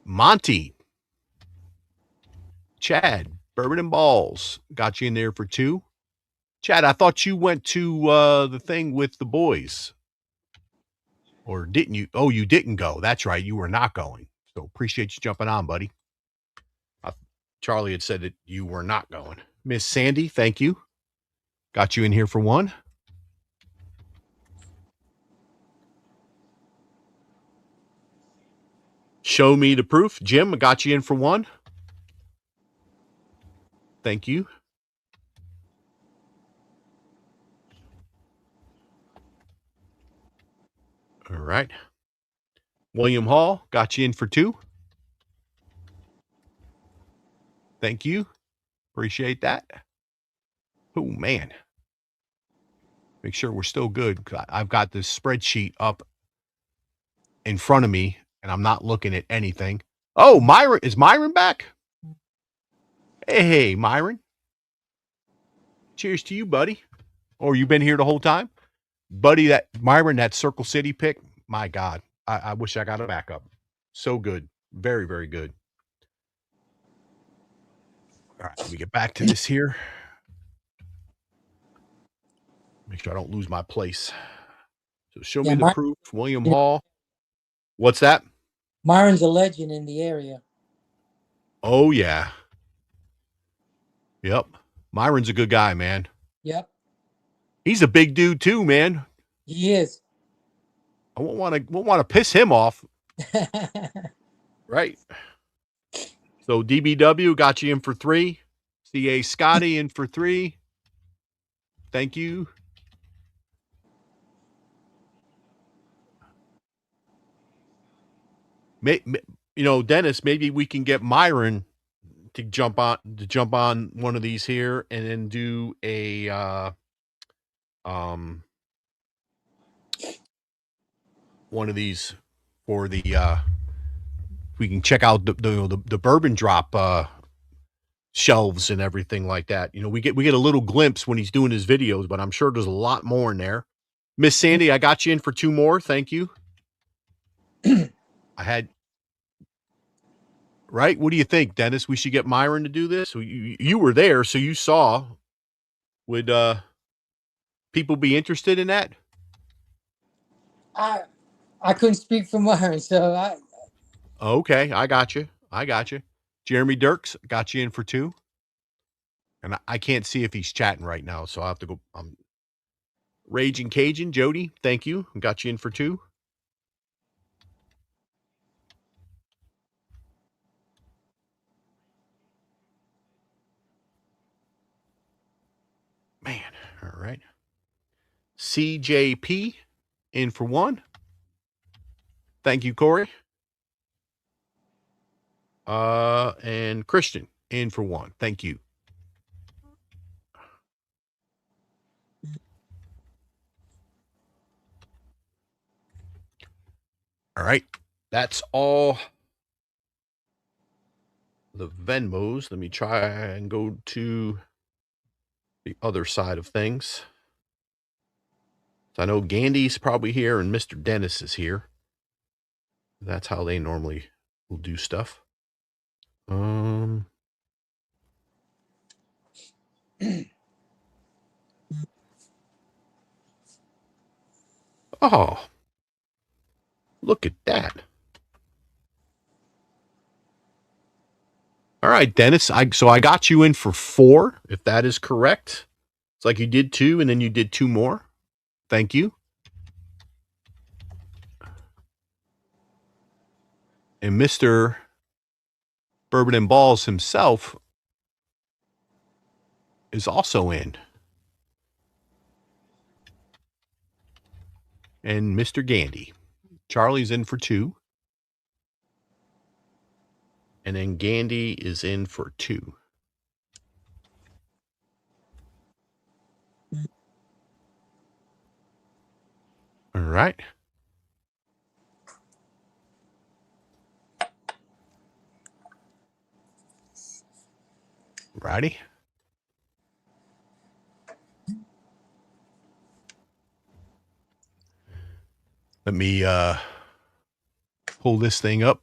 Monty. Chad, Bourbon and Balls, got you in there for 2. Chad, I thought you went to the thing with the boys. Or didn't you? Oh, you didn't go. That's right. You were not going. So appreciate you jumping on, buddy. Charlie had said that you were not going. Miss Sandy, thank you. Got you in here for one. Show me the proof. Jim, I got you in for one. Thank you. All right. William Hall, got you in for two. Thank you. Appreciate that. Oh, man. Make sure we're still good. I've got this spreadsheet up in front of me, and I'm not looking at anything. Oh, Myron. Is Myron back? Hey, Myron. Cheers to you, buddy. Or you been here the whole time? Buddy, that Myron, that Circle City pick, my God. I wish I got a backup. So good. Very, very good. All right, let me get back to this here. Make sure I don't lose my place. So show me the proof. William Hall. What's that? Myron's a legend in the area. Oh, yeah. Yep. Myron's a good guy, man. Yep. He's a big dude too, man. He is. I won't want to piss him off. Right. So DBW got you in for 3. CA Scotty in for 3. Thank you. Dennis, maybe we can get Myron to jump on one of these here and then do a one of these for the we can check out the bourbon drop shelves and everything like that. We get a little glimpse when he's doing his videos, but I'm sure there's a lot more in there. Miss Sandy, I got you in for 2 more. Thank you. Right? What do you think, Dennis? We should get Myron to do this? You were there, so you saw. Would people be interested in that? I couldn't speak for Myron, so Okay, I got you. Jeremy Dirks got you in for 2. And I can't see if he's chatting right now, so I'll have to go. Raging Cajun, Jody, thank you. Got you in for 2. Man, all right. CJP in for 1. Thank you, Corey. And Christian in for 1. Thank you. All right. That's all the Venmos. Let me try and go to the other side of things. So I know Gandy's probably here and Mr. Dennis is here. That's how they normally will do stuff. Oh, look at that. All right, Dennis. So I got you in for 4, if that is correct. It's like you did 2 and then you did 2 more. Thank you. And Mr. Bourbon and Balls himself is also in. And Mr. Gandy. Charlie's in for 2. And then Gandy is in for 2. All right. Righty. Let me pull this thing up.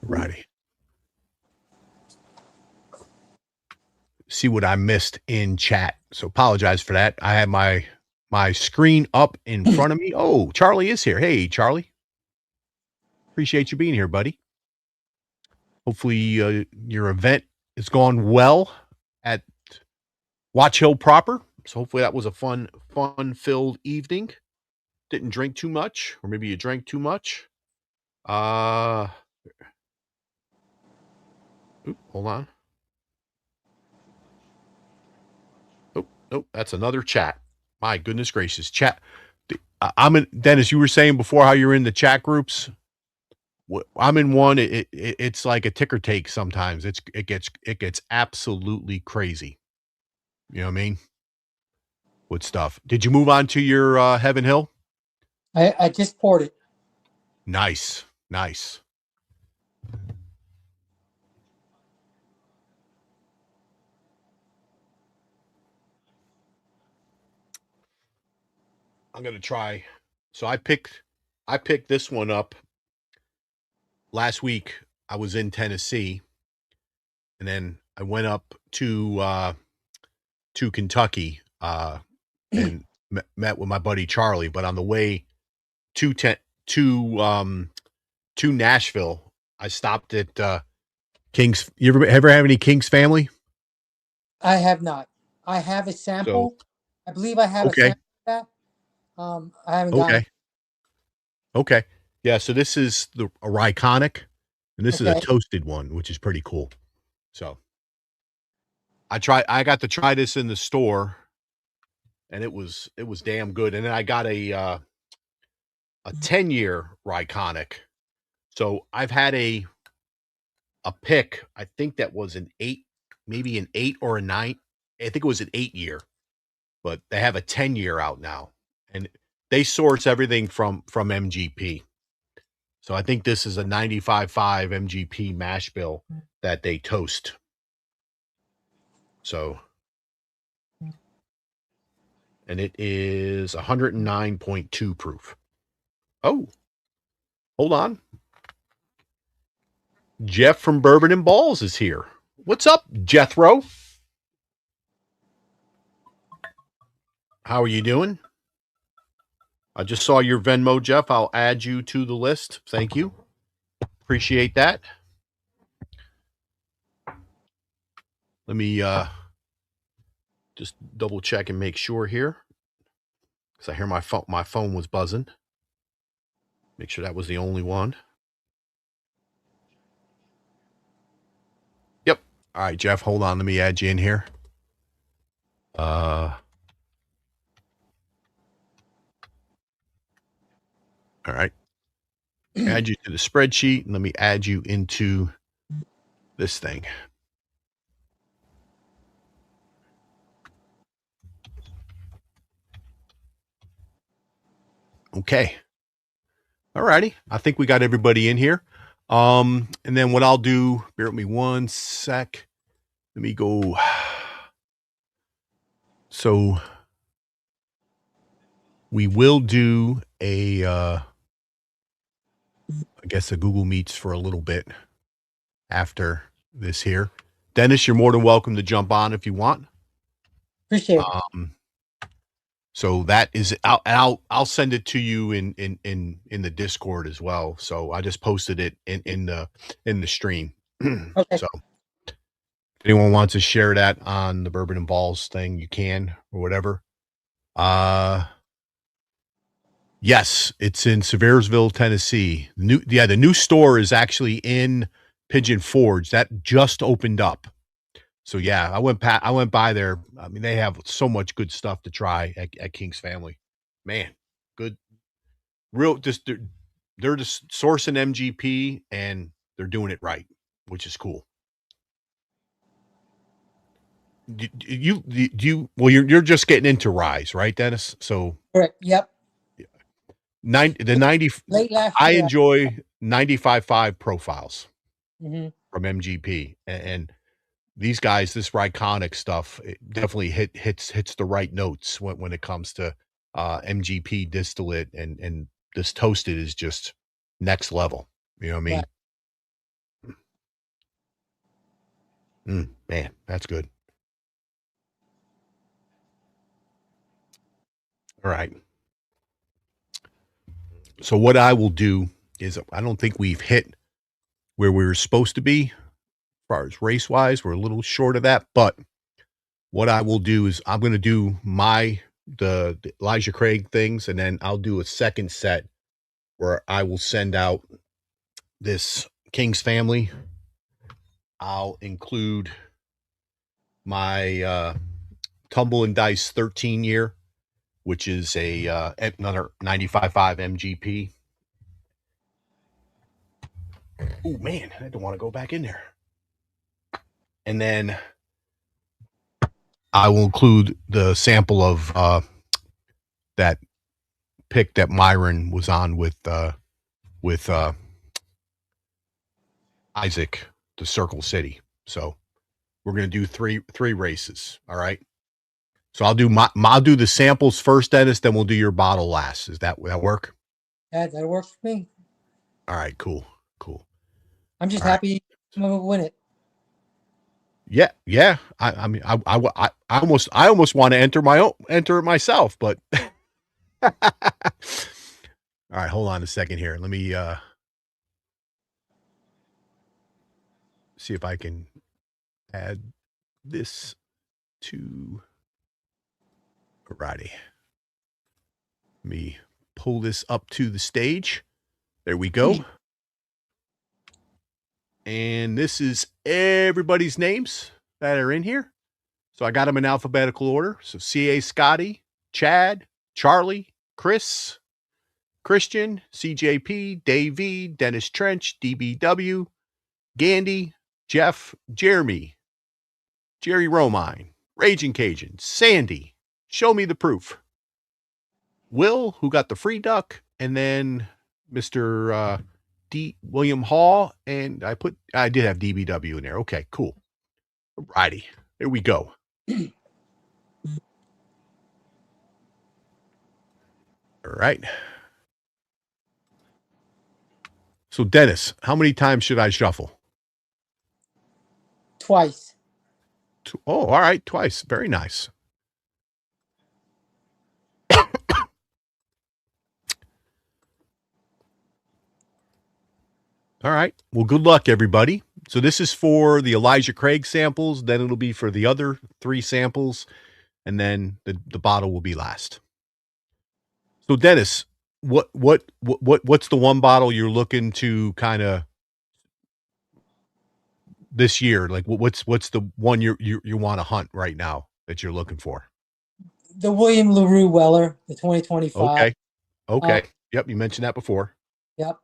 Righty. See what I missed in chat. So apologize for that. I had my my screen up in front of me. Oh, Charlie is here. Hey, Charlie. Appreciate you being here, buddy. Hopefully your event is going well at Watch Hill proper. So hopefully that was a fun-filled evening. Didn't drink too much, or maybe you drank too much. Hold on. Nope, that's another chat. My goodness gracious, chat. I'm in, Dennis. You were saying before how you're in the chat groups. I'm in one. It's like a ticker take sometimes. It gets absolutely crazy. You know what I mean? With stuff. Did you move on to your Heaven Hill? I just poured it. Nice. I'm gonna try. So I picked this one up last week. I was in Tennessee, and then I went up to Kentucky and met with my buddy Charlie. But on the way to Nashville, I stopped at King's. You ever have any King's family? I have not. I have a sample. I believe I have a sample of that. I haven't gotten it. Okay. Yeah, so this is a Ryconic, and this is a toasted one, which is pretty cool. So I got to try this in the store, and it was damn good. And then I got a 10-year Ryconic. So I've had a pick, I think that was an 8, maybe an 8 or a 9. I think it was an 8-year, but they have a 10-year out now, and they source everything from MGP. So I think this is a 95.5 MGP mash bill that they toast. So, and it is 109.2 proof. Oh, hold on. Jeff from Bourbon and Balls is here. What's up, Jethro? How are you doing? I just saw your Venmo, Jeff. I'll add you to the list. Thank you. Appreciate that. Let me just double check and make sure here, because I hear my phone was buzzing. Make sure that was the only one. Yep. All right, Jeff, hold on. Let me add you in here. All right. Add you to the spreadsheet, and let me add you into this thing. Okay. All righty. I think we got everybody in here. And then what I'll do, bear with me one sec. Let me go. So we will do I guess a Google Meets for a little bit after this here. Dennis, you're more than welcome to jump on if you want. Appreciate it. So that is, I'll send it to you in the Discord as well. So I just posted it in the stream. Okay. So if anyone wants to share that on the Bourbon and Balls thing, you can, or whatever. Yes, it's in Seviersville, Tennessee. The new store is actually in Pigeon Forge. That just opened up. So yeah, I went by there. I mean, they have so much good stuff to try at King's Family. Man, good. Real, just they're just sourcing MGP and they're doing it right, which is cool. Well, you're just getting into Rise, right, Dennis? So Correct. Yep. 90 Late last I year. enjoy 95.5 profiles Mhm. from MGP, and these guys, this Ryconic stuff, it definitely hits the right notes when it comes to MGP distillate, and this toasted is just next level. You know what I mean? Right. Man, that's good. All right. So what I will do is, I don't think we've hit where we were supposed to be as far as race wise. We're a little short of that, but what I will do is I'm going to do the Elijah Craig things, and then I'll do a second set where I will send out this King's Family. I'll include my Tumble and Dice 13 year, which is another 95.5 MGP. Oh man, I don't want to go back in there. And then I will include the sample of that pick that Myron was on with Isaac, the Circle City. So we're gonna do three races. All right. So I'll do the samples first, Dennis. Then we'll do your bottle last. Will that work? That works for me. All right. Cool. I'm just All happy to win it. Yeah. I mean, I almost want to enter it myself, but all right. Hold on a second here. Let me see if I can add this to. Alrighty. Let me pull this up to the stage. There we go. And this is everybody's names that are in here. So I got them in alphabetical order. So C.A. Scotty, Chad, Charlie, Chris, Christian, CJP, Dave V, Dennis Trench, DBW, Gandy, Jeff, Jeremy, Jerry Romine, Raging Cajun, Sandy, Show Me the Proof, Will, who got the free duck, and then Mr. D. William Hall, and I did have DBW in there. Okay, cool. Alrighty, there we go. All right. So Dennis, how many times should I shuffle? Twice. Oh, all right, twice. Very nice. All right. Well, good luck, everybody. So this is for the Elijah Craig samples. Then it'll be for the other 3 samples, and then the bottle will be last. So Dennis, what's the one bottle you're looking to kind of this year? Like what's the one you want to hunt right now that you're looking for? The William LaRue Weller, the 2025. Okay. Yep, you mentioned that before. Yep.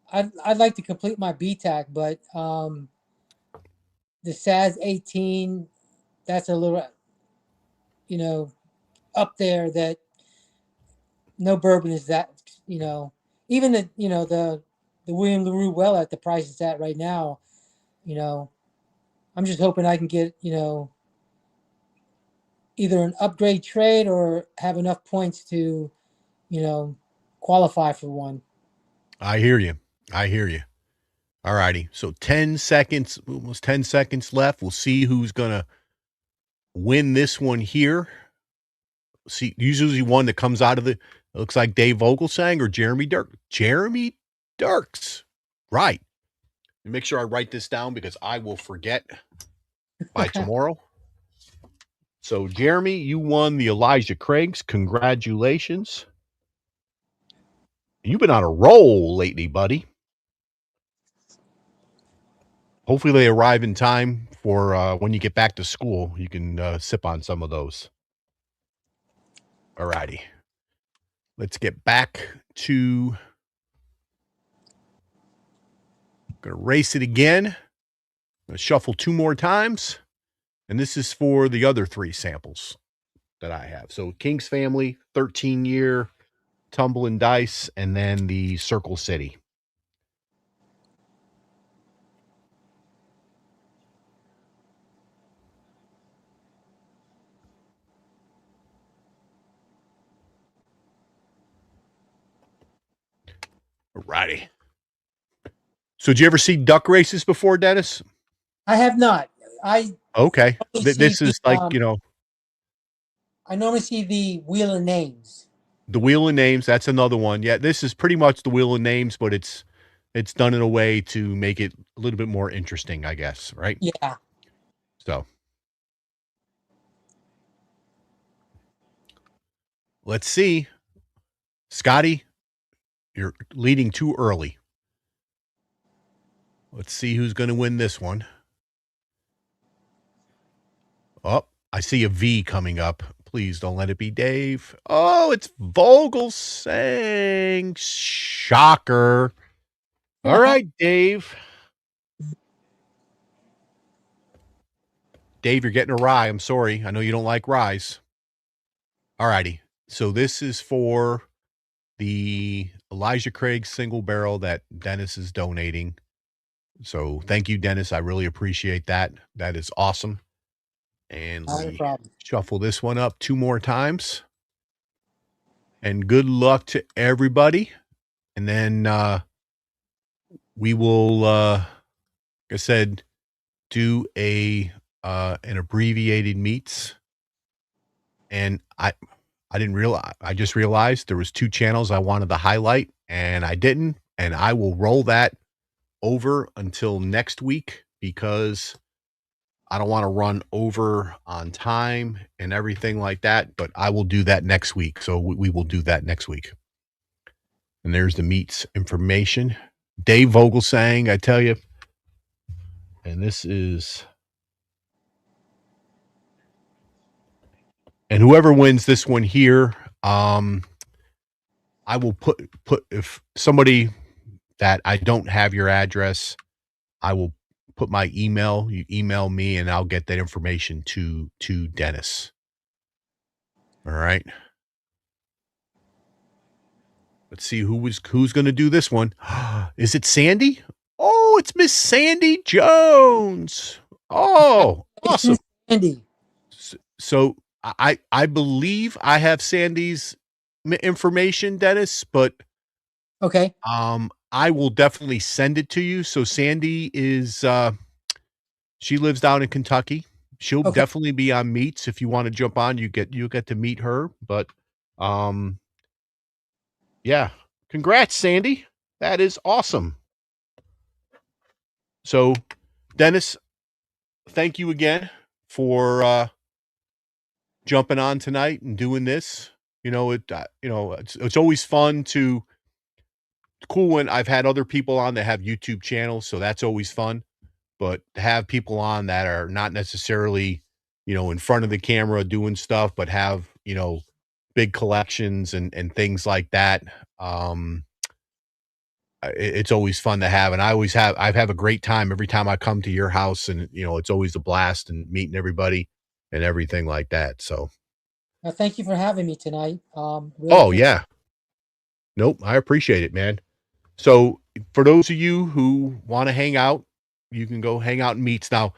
I'd like to complete my BTAC, but the SAS 18, that's a little, up there. That no bourbon is that, even the William LaRue Weller at the price it's at right now, I'm just hoping I can get, either an upgrade trade or have enough points to, qualify for one. I hear you. All righty. So 10 seconds, almost 10 seconds left. We'll see who's going to win this one here. See, usually one that comes out of it looks like Dave Vogelsang or Jeremy Dirk. Jeremy Dirks. Right. Make sure I write this down because I will forget by tomorrow. So, Jeremy, you won the Elijah Craigs. Congratulations. You've been on a roll lately, buddy. Hopefully they arrive in time for when you get back to school. You can sip on some of those. All righty. Let's get back to... Going to race it again. I'm going to shuffle 2 more times. And this is for the other 3 samples that I have. So King's Family, 13 year, Tumble and Dice, and then the Circle City. Alrighty. So did you ever see duck races before, Dennis? I have not. Okay. This is like, I normally see the Wheel of Names. The Wheel of Names, that's another one. Yeah, this is pretty much the Wheel of Names, but it's done in a way to make it a little bit more interesting, I guess, right? Yeah. So let's see. Scotty, you're leading too early. Let's see who's going to win this one. Oh, I see a V coming up. Please don't let it be Dave. Oh, it's Vogel saying shocker. All right, Dave. Dave, you're getting a rye. I'm sorry. I know you don't like ryes. All righty. So this is for the Elijah Craig single barrel that Dennis is donating. So thank you, Dennis. I really appreciate that. That is awesome. And Not let a me problem. shuffle this one up 2 more times. And good luck to everybody. And then we will, like I said, do an abbreviated meets. And I didn't realize, I just realized there was 2 channels I wanted to highlight, and I didn't. And I will roll that over until next week because I don't want to run over on time and everything like that, but I will do that next week. So we will do that next week. And there's the meets information. Dave Vogelsang, I tell you. And this is, and whoever wins this one here, I will put if somebody that I don't have your address, I will put my email. You email me, and I'll get that information to Dennis. All right. Let's see who's going to do this one. Is it Sandy? Oh, it's Miss Sandy Jones. Oh, awesome. Andy. So I believe I have Sandy's information, Dennis, but Okay. I will definitely send it to you. So Sandy is she lives down in Kentucky. She'll Okay. definitely be on meets. If you want to jump on, you get to meet her. But yeah. Congrats, Sandy. That is awesome. So Dennis, thank you again for jumping on tonight and doing this. You know, it's always fun to cool when I've had other people on that have YouTube channels, so that's always fun. But to have people on that are not necessarily, in front of the camera doing stuff, but have, big collections and things like that. It's always fun to have. And I've a great time every time I come to your house, and, it's always a blast and meeting everybody and everything like that. So, Well, thank you for having me tonight. Really oh appreciate- yeah. Nope. I appreciate it, man. So for those of you who want to hang out, you can go hang out in meets. Now,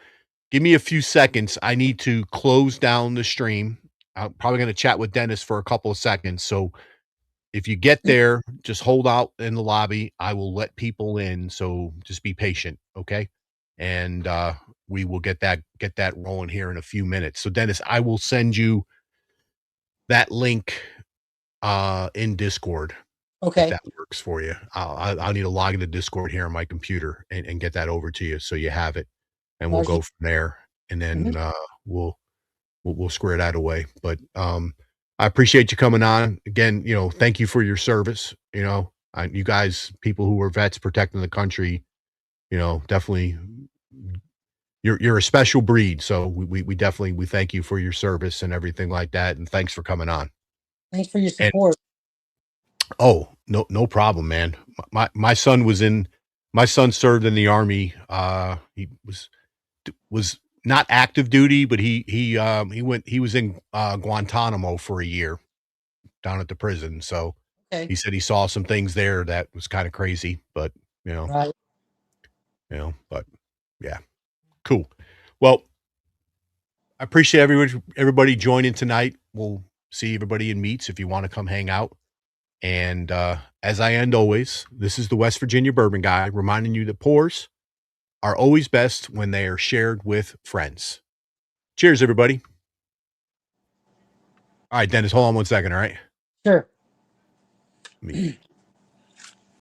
give me a few seconds. I need to close down the stream. I'm probably going to chat with Dennis for a couple of seconds. So if you get there, just hold out in the lobby. I will let people in. So just be patient. Okay. And we will get that rolling here in a few minutes. So Dennis, I will send you that link in Discord. Okay. If that works for you. I'll need to log into Discord here on my computer and get that over to you so you have it, and we'll go from there. And then we'll square that away. But I appreciate you coming on again. Thank you for your service. You guys, people who are vets protecting the country, definitely you're a special breed. So we definitely thank you for your service and everything like that. And thanks for coming on. Thanks for your support. Oh, no problem, man. My son served in the Army. He was not active duty, but he was in Guantanamo for a year down at the prison. So Okay. he said he saw some things there that was kind of crazy, but Right. but yeah, cool. Well, I appreciate everybody joining tonight. We'll see everybody in meets if you want to come hang out. And as I end always, this is the West Virginia Bourbon Guy reminding you that pours are always best when they are shared with friends. Cheers, everybody. All right, Dennis, hold on 1 second. All right. Sure. Let me